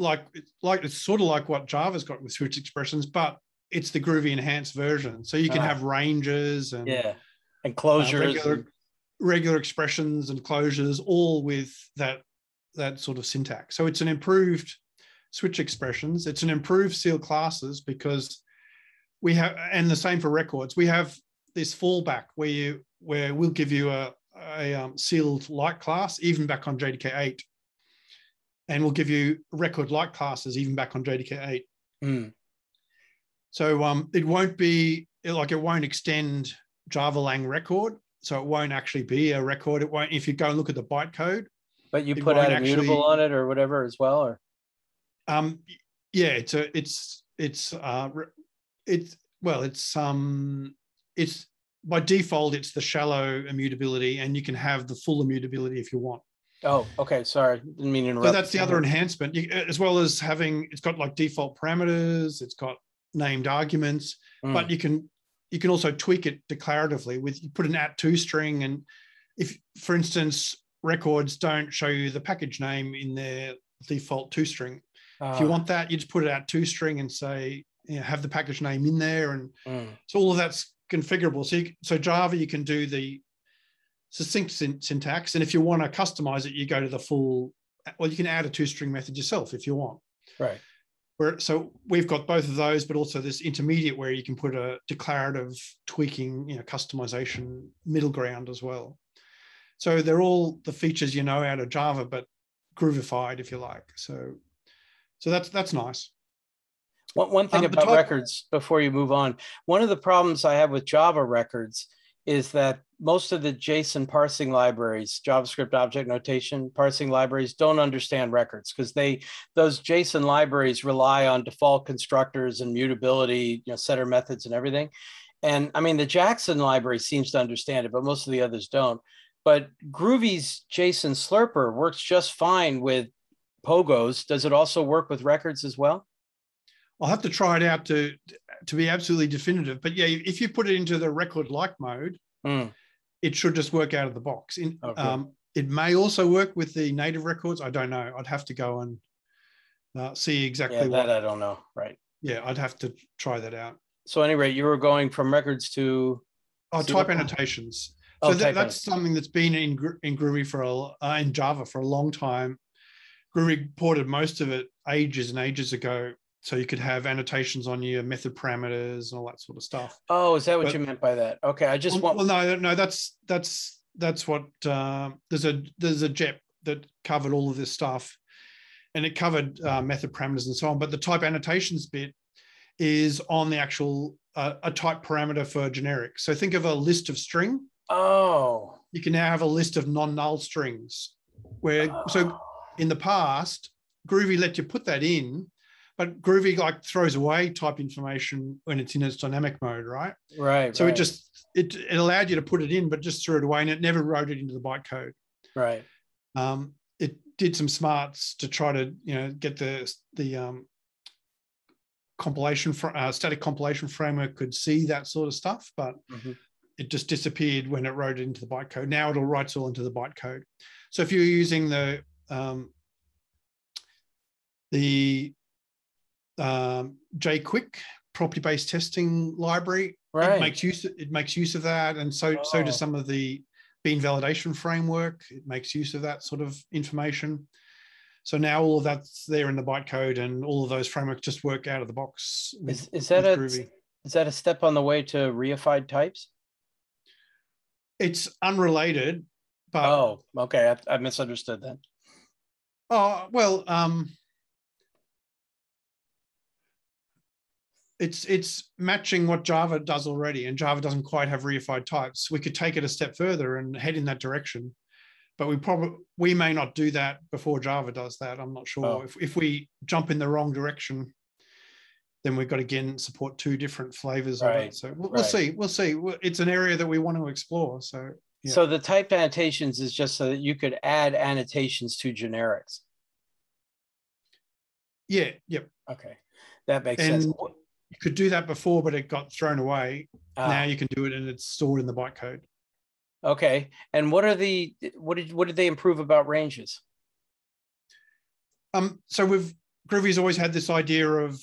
it's sort of like what Java's got with switch expressions, but it's the Groovy enhanced version. So you can have ranges and closures, regular expressions and closures, all with that sort of syntax. So it's an improved switch expressions. It's an improved seal classes because we have, and the same for records. We have this fallback where we'll give you a sealed like class even back on JDK 8, and we'll give you record like classes even back on JDK 8. So it won't extend Java lang record, so it won't actually be a record. It won't, if you go and look at the bytecode. But you put out immutable on it or whatever as well, or it's by default it's the shallow immutability, and you can have the full immutability if you want. Oh, okay. Sorry, didn't mean to interrupt. So that's the other enhancement, as well as it's got like default parameters, it's got named arguments, but you can also tweak it declaratively you put an @to string, and if, for instance, records don't show you the package name in their default to string. If you want that, you just put it @to string and say, have the package name in there. And so all of that's configurable. So Java, you can do the succinct syntax. And if you want to customize it, you go to the full, you can add a to-string method yourself if you want. Right. So we've got both of those, but also this intermediate where you can put a declarative tweaking, customization middle ground as well. So they're all the features out of Java, but groovified, if you like. So that's nice. One thing about records before you move on. One of the problems I have with Java records is that most of the JSON parsing libraries, JavaScript object notation parsing libraries, don't understand records because those JSON libraries rely on default constructors and mutability, setter methods and everything. And I mean, the Jackson library seems to understand it, but most of the others don't. But Groovy's JSON Slurper works just fine with pogos. Does it also work with records as well? I'll have to try it out to be absolutely definitive. But yeah, if you put it into the record-like mode, it should just work out of the box. It may also work with the native records. I don't know. I'd have to go and see exactly what. I don't know. Right. Yeah, I'd have to try that out. So anyway, you were going from records to type annotations. So that's something that's been in Groovy in Java for a long time. Groovy ported most of it ages and ages ago, so you could have annotations on your method parameters and all that sort of stuff. Oh, is that what you meant by that? Okay, I just want. Well, no, that's what there's a JEP that covered all of this stuff, and it covered method parameters and so on. But the type annotations bit is on the actual a type parameter for generic. So think of a list of string. Oh. You can now have a list of non-null strings. So in the past, Groovy let you put that in, but Groovy like throws away type information when it's in its dynamic mode, right? Right. So it allowed you to put it in, but just threw it away, and it never wrote it into the bytecode. Right. It did some smarts to try to get the compilation static compilation framework could see that sort of stuff, but it just disappeared when it wrote it into the bytecode. Now it'll write all into the bytecode. So if you're using the JQuick property-based testing library, it makes use of that, and so does some of the Bean validation framework. It makes use of that sort of information. So now all of that's there in the bytecode, and all of those frameworks just work out of the box. Is that a step on the way to reified types? It's unrelated, but okay, I misunderstood that. It's matching what Java does already, and Java doesn't quite have reified types. We could take it a step further and head in that direction, but we may not do that before Java does that. I'm not sure. If we jump in the wrong direction, then we've got to again support two different flavors of it. So we'll see. We'll see. It's an area that we want to explore. So yeah. So the typed annotations is just so that you could add annotations to generics. Yeah. Yep. Okay, that makes sense. You could do that before, but it got thrown away. Now you can do it, and it's stored in the bytecode. Okay. And what did they improve about ranges? So Groovy's always had this idea of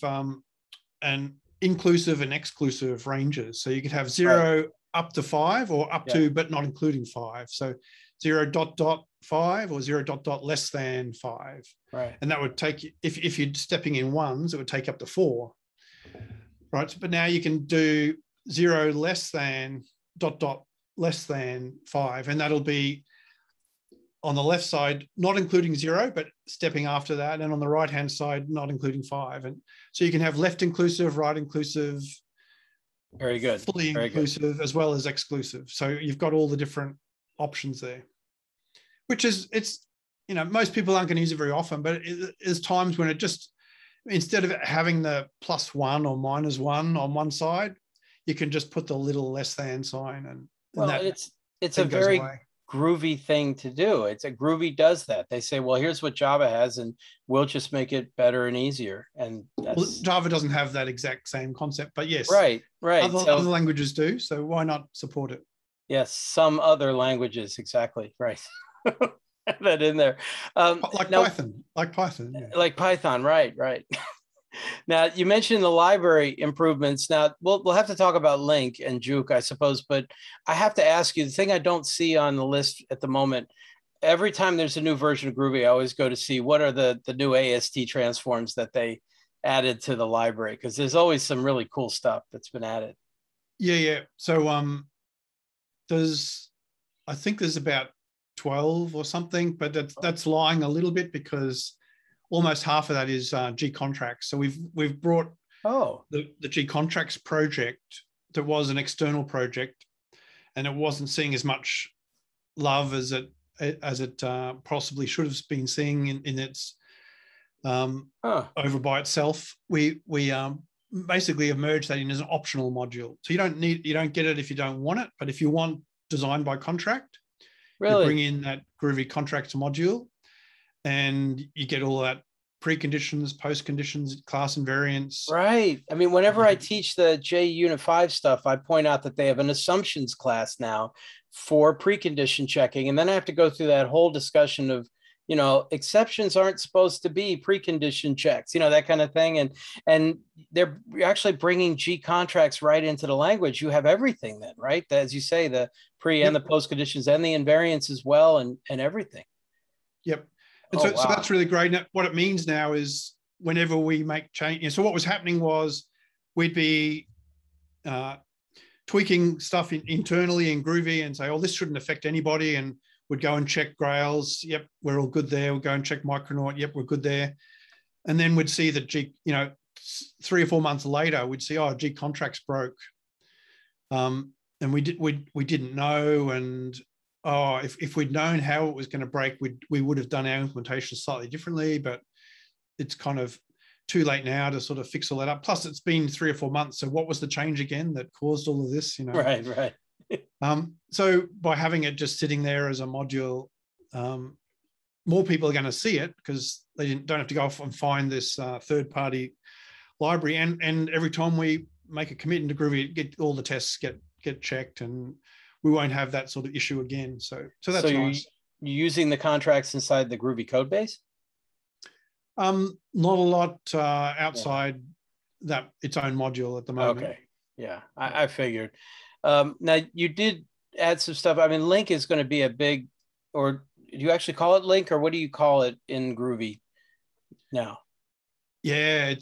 an inclusive and exclusive ranges. So you could have 0 up to 5, or up to but not including 5. So 0.5 or 0.5 less than 5. Right. And that would take, if you're stepping in ones, it would take up to 4. Right. But now you can do 0 less than ... less than 5, and that'll be on the left side not including 0 but stepping after that, and on the right hand side not including 5. And so you can have left inclusive, right inclusive, very good, fully inclusive, as well as exclusive. So you've got all the different options there, which is, it's most people aren't going to use it very often, but there's times when it just, instead of having the +1 or -1 on one side, you can just put the little less than sign, and it's a very Groovy thing to do. Groovy does that. They say, well, here's what Java has, and we'll just make it better and easier. And Java doesn't have that exact same concept, but yes, right. Other languages do. So why not support it? Yes, some other languages, exactly right. Have that in there, Python, like Python, right. Now, you mentioned the library improvements. Now, we'll have to talk about Link and Juke, I suppose, but I have to ask you, the thing I don't see on the list at the moment, every time there's a new version of Groovy, I always go to see what are the new AST transforms that they added to the library, because there's always some really cool stuff that's been added. Yeah. So I think there's about 12 or something, but that's lying a little bit, because almost half of that is G contracts. So we've brought the G contracts project that was an external project, and it wasn't seeing as much love as it possibly should have been seeing in its over by itself. We basically have merged that in as an optional module. So you don't get it if you don't want it, but if you want design by contract, you bring in that Groovy contracts module, and you get all that preconditions, post-conditions, class invariants. Right. I mean, whenever I teach the J Unit 5 stuff, I point out that they have an assumptions class now for precondition checking. And then I have to go through that whole discussion of, exceptions aren't supposed to be precondition checks, that kind of thing. And they're actually bringing G contracts right into the language. You have everything then, right? As you say, the pre and the post conditions and the invariants as well, and everything. Yep. And so that's really great. And what it means now is whenever we make changes, so what was happening was we'd be tweaking stuff internally in Groovy and say, oh, this shouldn't affect anybody. And we'd go and check Grails. Yep, we're all good there. We'd go and check Micronaut. Yep, we're good there. And then we'd see that G, 3 or 4 months later, we'd see, G contracts broke. And we didn't know. And if we'd known how it was going to break, we would have done our implementation slightly differently, but it's kind of too late now to sort of fix all that up. Plus, it's been 3 or 4 months. So what was the change again that caused all of this? Right. So by having it just sitting there as a module, more people are going to see it because they don't have to go off and find this third-party library. And every time we make a commit into Groovy, all the tests get checked, and we won't have that sort of issue again. So that's nice. You're using the contracts inside the Groovy code base? Not a lot outside that its own module at the moment. Okay. Yeah, I figured. Now you did add some stuff. I mean, link is going to be a big, or do you actually call it link, or what do you call it in Groovy now? Yeah,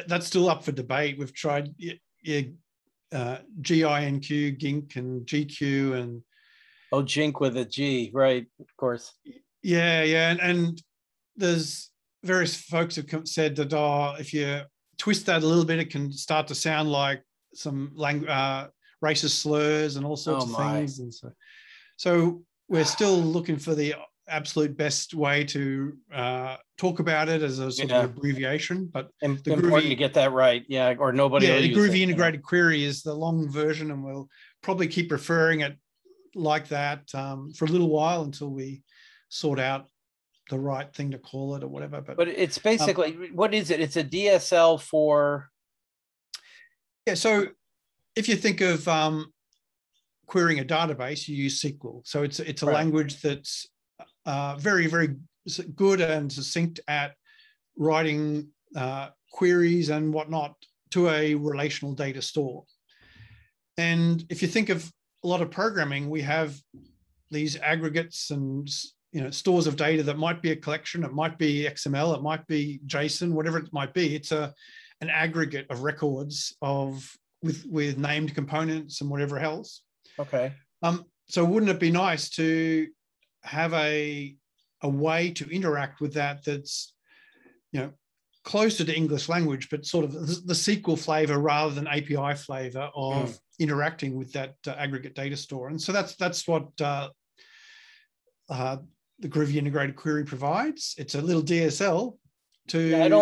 that's still up for debate. We've tried GINQ, GINK, and GQ, and Jink with a G, right? Of course. Yeah, and there's various folks have said that if you twist that a little bit, it can start to sound like some racist slurs and all sorts of things. And so we're still looking for the absolute best way to talk about it as a sort of abbreviation. But the important to get that right, or nobody. Yeah, the Groovy integrated query is the long version, and we'll probably keep referring it like that for a little while until we sort out the right thing to call it or whatever. But it's basically what is it? It's a DSL for. Yeah, so if you think of querying a database, you use SQL. So it's a language that's very, very good and succinct at writing queries and whatnot to a relational data store. And if you think of a lot of programming, we have these aggregates and stores of data that might be a collection, it might be XML, it might be JSON, whatever it might be. It's an aggregate of records with named components and whatever else. Okay. So wouldn't it be nice to have a way to interact with that's closer to English language, but sort of the SQL flavor rather than API flavor of interacting with that aggregate data store? And so that's what the Groovy integrated query provides. It's a little DSL to. I'd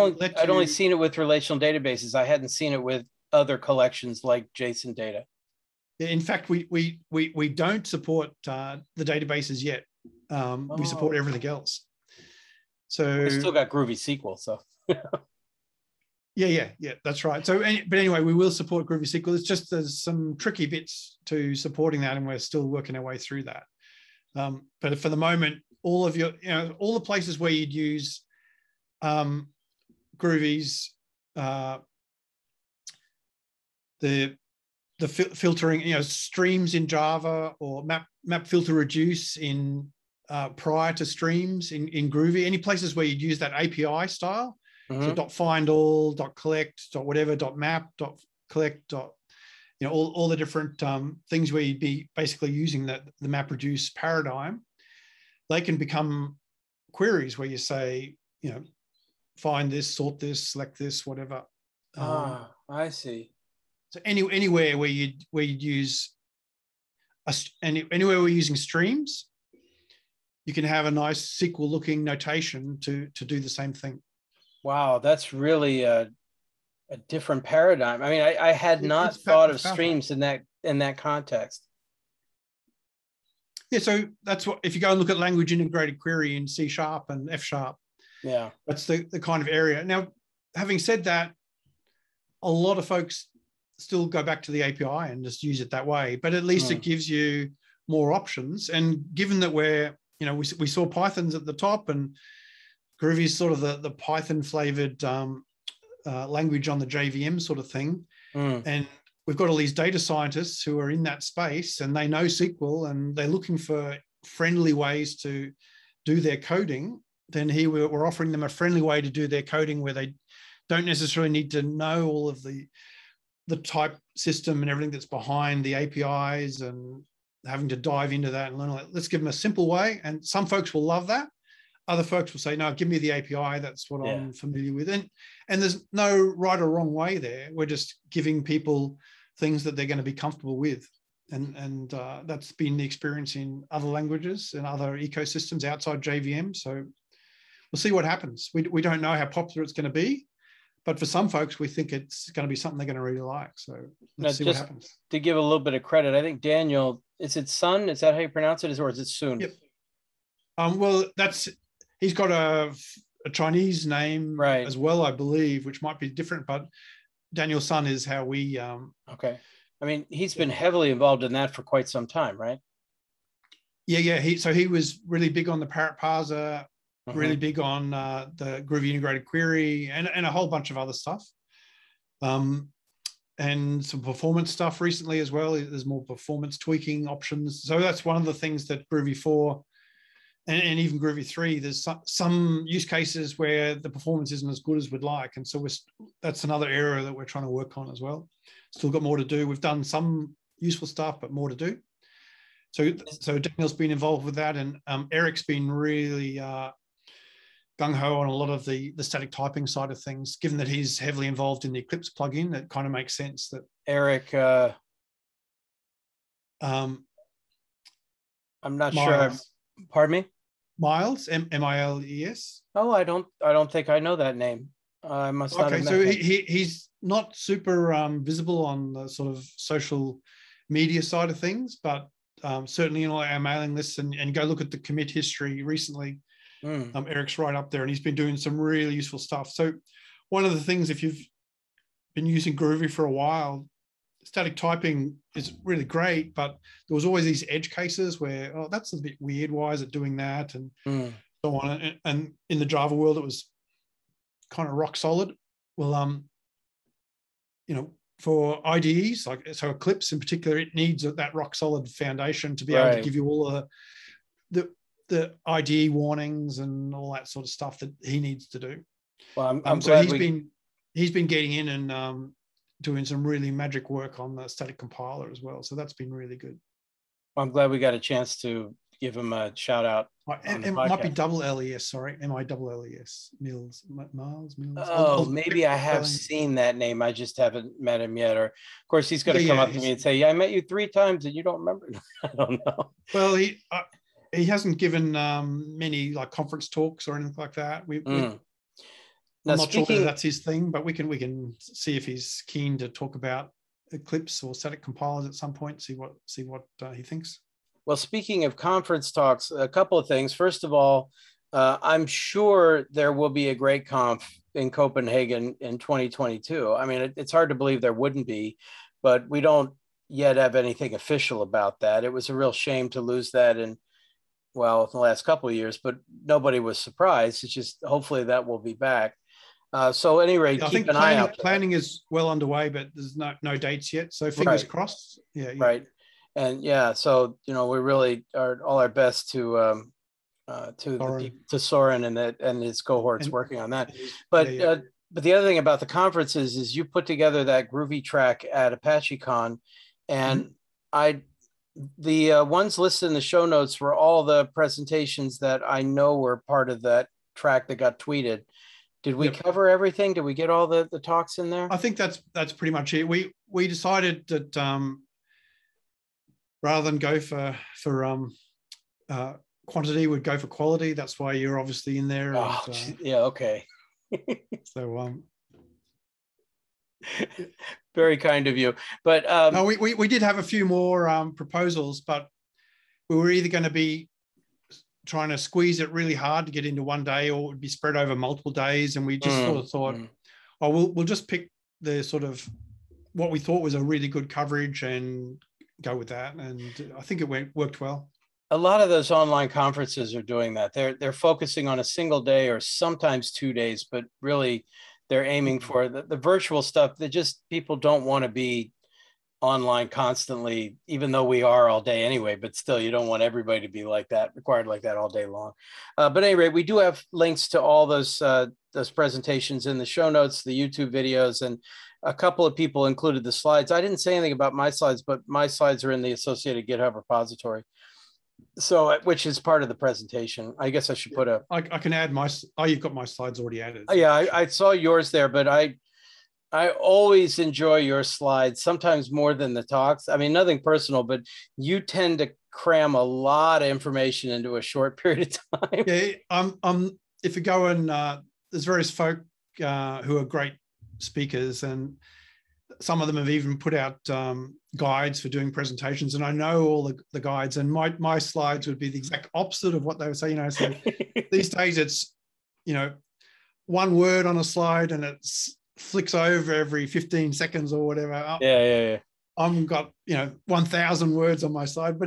only seen it with relational databases. I hadn't seen it with other collections like JSON data. In fact, we don't support the databases yet. We support everything else. So we still got Groovy SQL. So yeah, that's right. So, but anyway, we will support Groovy SQL. It's just there's some tricky bits to supporting that, and we're still working our way through that. But for the moment, all of your, all the places where you'd use Groovy's the filtering, streams in Java, or map filter reduce in prior to streams in Groovy, any places where you'd use that API style. So .find all, .collect, .whatever, .map, .collect, all the different things where you'd be basically using the map reduce paradigm. They can become queries where you say, find this, sort this, select this, whatever. I see. So anywhere where you'd use anywhere we're using streams, you can have a nice SQL looking notation to do the same thing. Wow, that's really A different paradigm. I mean, I had not thought of streams in that context. Yeah, so that's what, if you go and look at language integrated query in C# and F#, yeah, that's the kind of area. Now, having said that, a lot of folks still go back to the API and just use it that way, but at least it gives you more options. And given that we saw Python's at the top, and Groovy is sort of the Python flavored language on the JVM sort of thing. And we've got all these data scientists who are in that space, and they know SQL, and they're looking for friendly ways to do their coding. Then here we're offering them a friendly way to do their coding where they don't necessarily need to know all of the type system and everything that's behind the APIs and having to dive into that and learn. Let's give them a simple way. And some folks will love that. Other folks will say, no, give me the API. That's what I'm familiar with. And there's no right or wrong way there. We're just giving people things that they're going to be comfortable with. And that's been the experience in other languages and other ecosystems outside JVM. So we'll see what happens. We don't know how popular it's going to be, but for some folks, we think it's going to be something they're going to really like. So let's see what happens. To give a little bit of credit, I think Daniel, is it Sun? Is that how you pronounce it? Or is it Soon? Yep. Well, he's got a Chinese name as well, I believe, which might be different, but Daniel Sun is how we... okay. I mean, he's been heavily involved in that for quite some time, right? Yeah. He was really big on the Parrot Parser, really big on the Groovy integrated query, and a whole bunch of other stuff. And some performance stuff recently as well. There's more performance tweaking options. So that's one of the things that Groovy 4 and even Groovy 3, there's some use cases where the performance isn't as good as we'd like. And so that's another area that we're trying to work on as well. Still got more to do. We've done some useful stuff, but more to do. So Daniel's been involved with that, and Eric's been really gung-ho on a lot of the static typing side of things. Given that he's heavily involved in the Eclipse plugin, it kind of makes sense that Eric... I'm not sure. Pardon me? Miles, M-I-L-E-S. Oh, I don't think I know that name. I must not have met so him. he's not super visible on the sort of social media side of things, but certainly in all our mailing lists, and go look at the commit history recently. Eric's right up there, and he's been doing some really useful stuff. So one of the things, if you've been using Groovy for a while, static typing is really great, but there was always these edge cases where, oh, that's a bit weird. Why is it doing that? And so on. And in the Java world, it was kind of rock solid. Well, for IDEs, so Eclipse in particular, it needs that rock solid foundation to be able to give you all the IDE warnings and all that sort of stuff that he needs to do. Well, I'm so he's been getting in and doing some really magic work on the static compiler as well. So that's been really good. Well, I'm glad we got a chance to give him a shout out. It might be double LES, sorry. M-I-double-L-E-S. Miles. Oh, maybe I have seen that name. I just haven't met him yet. Or, of course, he's going to come up to me and say, yeah, I met you 3 times and you don't remember. I don't know. Well, he hasn't given many like conference talks or anything like that. I'm not sure whether that's his thing, but we can see if he's keen to talk about Eclipse or static compilers at some point. See what he thinks. Well, speaking of conference talks, a couple of things. First of all, I'm sure there will be a great conf in Copenhagen in 2022. I mean, it's hard to believe there wouldn't be, but we don't yet have anything official about that. It was a real shame to lose that in the last couple of years, but nobody was surprised. It's just hopefully that will be back. So at any rate, keep an eye out. Planning is well underway, but there's no dates yet. So fingers crossed. Yeah. Right. And so we really are all our best to Soren and his cohorts working on that. But the other thing about the conference is you put together that Groovy track at ApacheCon, and the ones listed in the show notes were all the presentations that I know were part of that track that got tweeted. Did we cover everything? Did we get all the talks in there? I think that's pretty much it. We decided that rather than go for quantity, we'd go for quality. That's why you're obviously in there. Okay. So Very kind of you. But no, we did have a few more proposals, but we were either going to be trying to squeeze it really hard to get into one day, or it would be spread over multiple days. And we just sort of thought, oh, we'll just pick the sort of what we thought was a really good coverage and go with that. And I think it worked well. A lot of those online conferences are doing that. They're focusing on a single day or sometimes 2 days, but really they're aiming for the virtual stuff. That just people don't want to be online constantly, even though we are all day anyway, but still you don't want everybody to be like that, required like that all day long. But anyway, we do have links to all those presentations in the show notes, the YouTube videos, and a couple of people included the slides. I didn't say anything about my slides, but my slides are in the associated GitHub repository. So, which is part of the presentation. I guess I should put I can add my, oh, you've got my slides already added. Yeah, I saw yours there, but I always enjoy your slides, sometimes more than the talks. I mean, nothing personal, but you tend to cram a lot of information into a short period of time. Yeah, if you go and there's various folk who are great speakers, and some of them have even put out guides for doing presentations, and I know all the guides, and my slides would be the exact opposite of what they would say. So these days it's, one word on a slide and it's flicks over every 15 seconds or whatever. Yeah. I've got 1,000 words on my slide,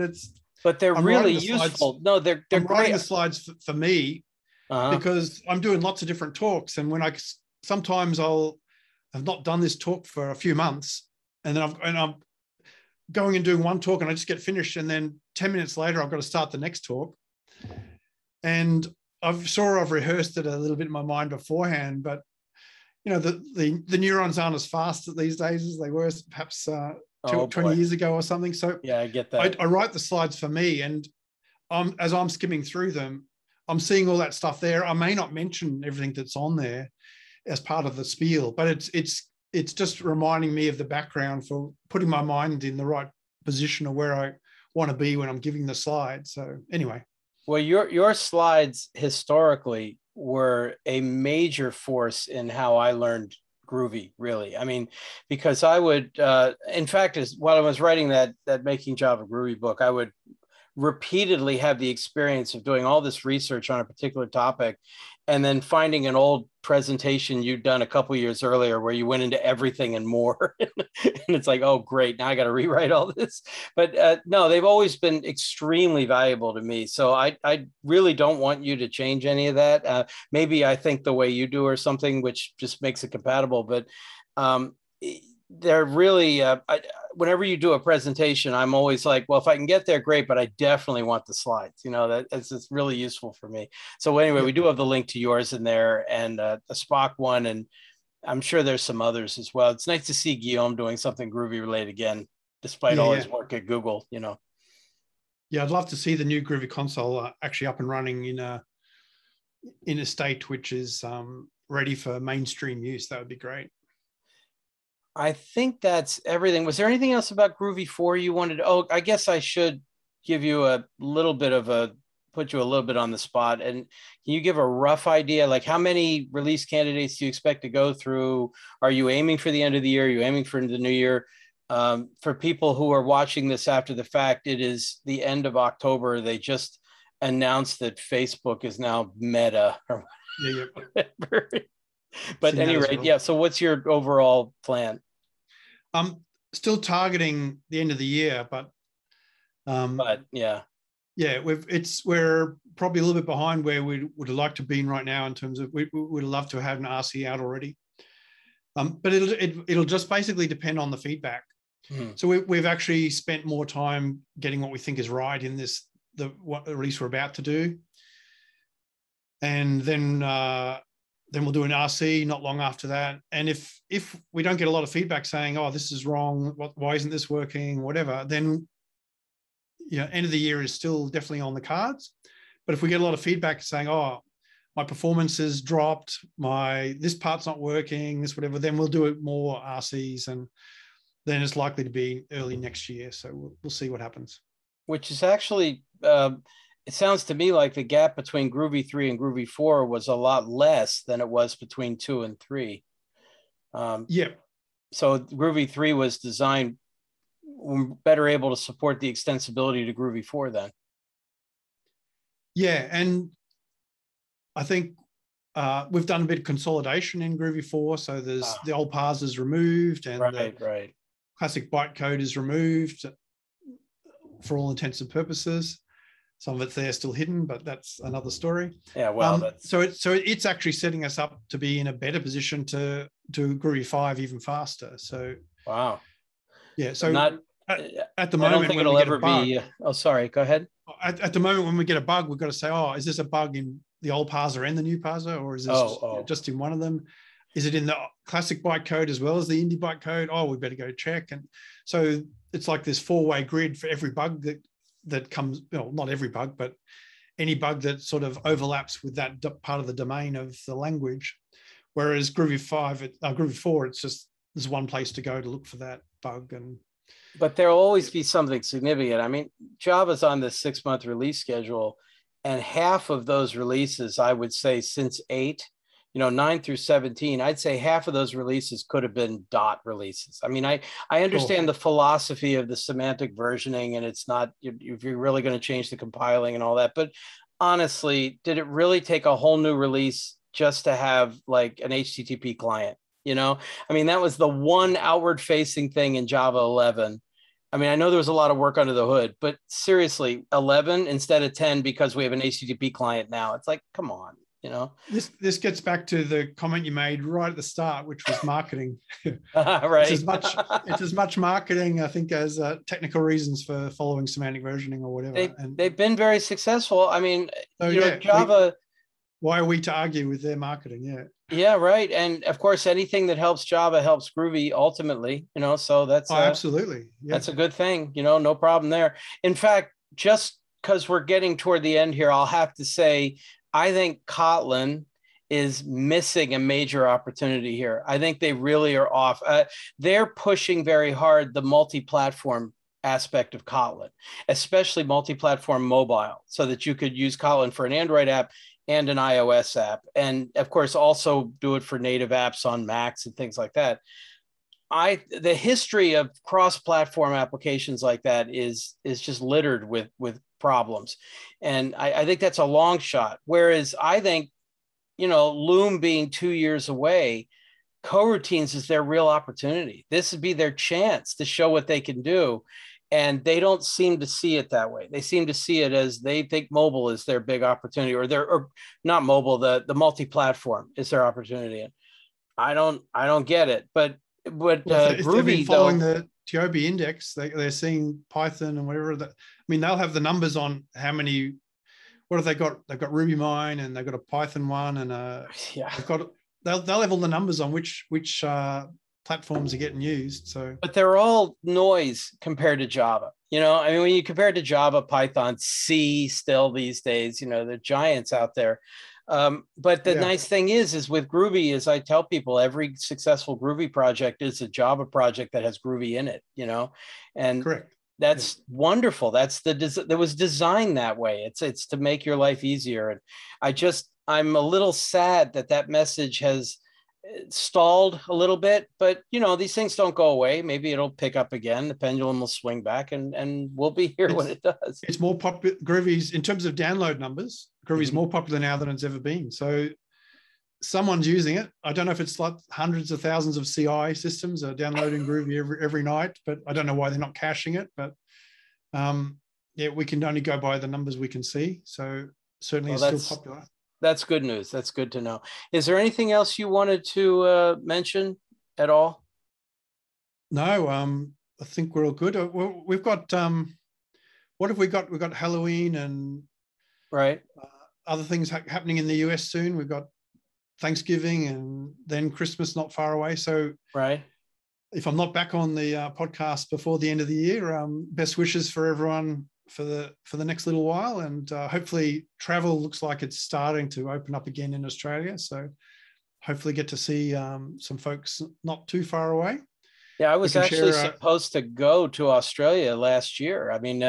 but they're really useful. No, they're I'm great. writing the slides for me because I'm doing lots of different talks, and when sometimes I've not done this talk for a few months, and then I'm going and doing one talk and I just get finished, and then 10 minutes later I've got to start the next talk, and I've rehearsed it a little bit in my mind beforehand, but the neurons aren't as fast these days as they were perhaps 20 years ago or something. So yeah, I get that. I write the slides for me, and as I'm skimming through them, I'm seeing all that stuff there. I may not mention everything that's on there as part of the spiel, but it's just reminding me of the background for putting my mind in the right position of where I want to be when I'm giving the slide. So anyway. Well, your slides historically were a major force in how I learned Groovy, really. I mean, because I would, in fact, while I was writing that Making Java Groovy book, I would repeatedly have the experience of doing all this research on a particular topic and then finding an old presentation you'd done a couple years earlier where you went into everything and more. And it's like, oh, great, now I got to rewrite all this. But no, they've always been extremely valuable to me. So I really don't want you to change any of that. Maybe I think the way you do or something, which just makes it compatible. But they're really, whenever you do a presentation, I'm always like, well, if I can get there, great, but I definitely want the slides. It's really useful for me. So anyway, we do have the link to yours in there, and a Spock one, and I'm sure there's some others as well. It's nice to see Guillaume doing something Groovy related again, despite all his work at Google, Yeah, I'd love to see the new Groovy console actually up and running in a state which is ready for mainstream use. That would be great. I think that's everything. Was there anything else about Groovy 4 you wanted to? Oh, I guess I should give you a little bit of put you a little bit on the spot. And can you give a rough idea, like how many release candidates do you expect to go through? Are you aiming for the end of the year? Are you aiming for the new year? For people who are watching this after the fact, it is the end of October. They just announced that Facebook is now Meta or whatever. But at any rate, yeah. So what's your overall plan? I'm still targeting the end of the year, but yeah, we're probably a little bit behind where we would have liked to be in right now in terms of we would have loved to have an RC out already. But it'll just basically depend on the feedback. So we've actually spent more time getting what we think is right in what release we're about to do, and then we'll do an RC not long after that. And if we don't get a lot of feedback saying, oh, this is wrong, why isn't this working, whatever, then end of the year is still definitely on the cards. But if we get a lot of feedback saying, oh, my performance has dropped, this part's not working, this whatever, then we'll do it more RCs, and then it's likely to be early next year. So we'll see what happens. Which is actually... it sounds to me like the gap between Groovy 3 and Groovy 4 was a lot less than it was between 2 and 3. Yeah. So Groovy 3 was designed better able to support the extensibility to Groovy 4 then. Yeah, and I think we've done a bit of consolidation in Groovy 4. So there's the old parsers removed, and right. classic bytecode is removed for all intents and purposes. Some of it's there still hidden, but that's another story. Yeah, well, so it's actually setting us up to be in a better position to do Groovy 5 even faster. So wow. Yeah, so not at the moment, I don't think when it'll we get ever a bug, be. Oh, sorry. Go ahead. At the moment, when we get a bug, we've got to say, oh, is this a bug in the old parser and the new parser, or is this just in one of them? Is it in the classic bytecode as well as the indie bytecode? Oh, we better go check. And so it's like this four-way grid for every bug that comes, well, not every bug, but any bug that sort of overlaps with that part of the domain of the language. Whereas Groovy 4, it's just there's one place to go to look for that bug. But there'll always be something significant. I mean, Java's on this 6-month release schedule, and half of those releases, I would say, since 8, 9 through 17, I'd say half of those releases could have been dot releases. I mean, I understand the philosophy of the semantic versioning, and it's not, if you're really going to change the compiling and all that. But honestly, did it really take a whole new release just to have like an HTTP client? I mean, that was the one outward facing thing in Java 11. I mean, I know there was a lot of work under the hood, but seriously, 11 instead of 10 because we have an HTTP client now. It's like, come on, This gets back to the comment you made right at the start, which was marketing. Right. It's as much marketing, I think, as technical reasons for following semantic versioning or whatever. They've been very successful. I mean, Java. Why are we to argue with their marketing? Yeah. Yeah, right. And of course, anything that helps Java helps Groovy ultimately, so that's absolutely. Yeah. That's a good thing, no problem there. In fact, just because we're getting toward the end here, I'll have to say, I think Kotlin is missing a major opportunity here. I think they really are off. They're pushing very hard the multi-platform aspect of Kotlin, especially multi-platform mobile, so that you could use Kotlin for an Android app and an iOS app. And of course, also do it for native apps on Macs and things like that. The history of cross-platform applications like that is just littered with problems. And I think that's a long shot. Whereas I think, Loom being 2 years away, coroutines is their real opportunity. This would be their chance to show what they can do. And they don't seem to see it that way. They seem to see it as they think mobile is their big opportunity, or not mobile, the multi-platform is their opportunity. And I don't get it. But Groovy, following the TOB index, they're seeing Python and whatever. They'll have the numbers on how many. What have they got? They've got RubyMine, and they've got a Python one, and they'll have all the numbers on which platforms are getting used. So, but they're all noise compared to Java. I mean, when you compare it to Java, Python, C, still these days, the giants out there. But the nice thing is with Groovy, as I tell people, every successful Groovy project is a Java project that has Groovy in it. And correct. That's wonderful. That was designed that way. It's to make your life easier. And I'm a little sad that message has stalled a little bit, but these things don't go away. Maybe it'll pick up again. The pendulum will swing back, and we'll be here when it does. It's more popular. Groovy's, in terms of download numbers, Groovy's more popular now than it's ever been. So someone's using it. I don't know if it's like hundreds of thousands of CI systems are downloading Groovy every night, but I don't know why they're not caching it. But we can only go by the numbers we can see. So certainly it's still popular. That's good news. That's good to know. Is there anything else you wanted to mention at all? No, I think we're all good. We've got, what have we got? We've got Halloween and other things happening in the US soon. We've got Thanksgiving and then Christmas not far away. So if I'm not back on the podcast before the end of the year, best wishes for everyone for the next little while, and hopefully travel looks like it's starting to open up again in Australia. So hopefully get to see some folks not too far away. Yeah, I we was can actually share. supposed to go to Australia last year. I mean,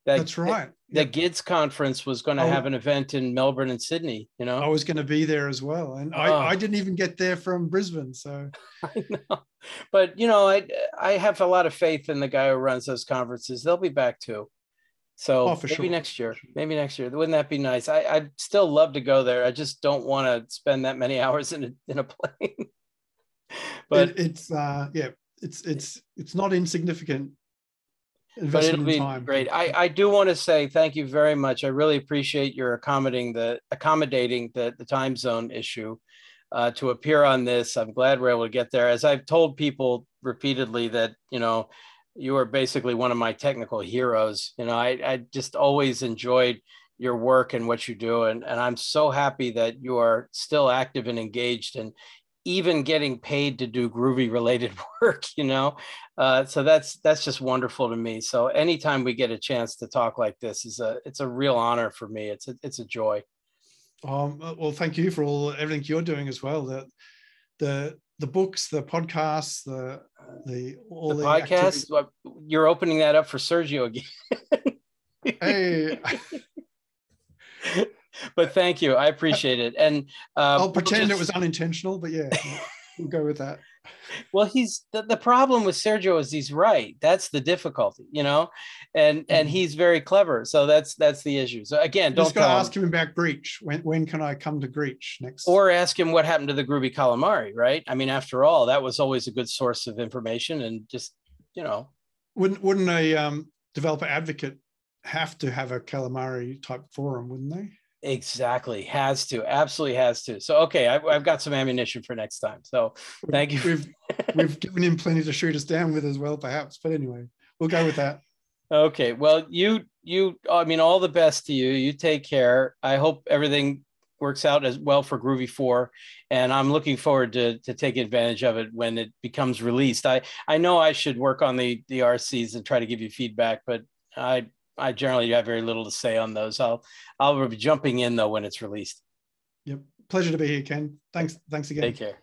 That's right. the GIDS conference was going to have I, an event in Melbourne and Sydney, you I know? was going to be there as well, and Oh, I didn't even get there from Brisbane. So I know. But, you know, I have a lot of faith in the guy who runs those conferences. They'll be back too. oh, So for maybe sure. next year, maybe next year. Wouldn't that be nice? I'd still love to go there. I just don't want to spend that many hours in a plane. But It's yeah, it's not insignificant but it'll investment in be time. great. I do want to say thank you very much. I really appreciate your accommodating the time zone issue to appear on this. I'm glad we're able to get there. As I've told people repeatedly that, you know, you are basically one of my technical heroes. You know, I just always enjoyed your work and what you do. And I'm so happy that you are still active and engaged and even getting paid to do Groovy related work, you know? So that's just wonderful to me. So anytime we get a chance to talk like this it's a real honor for me. It's a joy. Well, thank you for everything you're doing as well. The books, the podcasts, the podcast. activities. You're opening that up for Sergio again. Hey, but thank you. I appreciate it. And I'll pretend it was unintentional, but yeah, we'll go with that. Well, he's the problem with Sergio is he's right. That's the difficulty, you know, and he's very clever. So that's the issue. So again, don't just got to ask him about Greach. When can I come to Greach next? Or ask him what happened to the Groovy calamari, right? I mean, after all, that was always a good source of information, and just, you know, wouldn't a developer advocate have to have a calamari type forum, wouldn't they? Exactly. Has to. Absolutely has to. So, okay, I've got some ammunition for next time. So thank you. We've given him plenty to shoot us down with as well, perhaps. But anyway, we'll go with that. Okay. Well, I mean, all the best to you. You take care. I hope everything works out as well for Groovy 4. And I'm looking forward to taking advantage of it when it becomes released. I know I should work on the RCs and try to give you feedback, but I generally have very little to say on those. I'll be jumping in though when it's released. Yep. Pleasure to be here, Ken. Thanks again. Take care.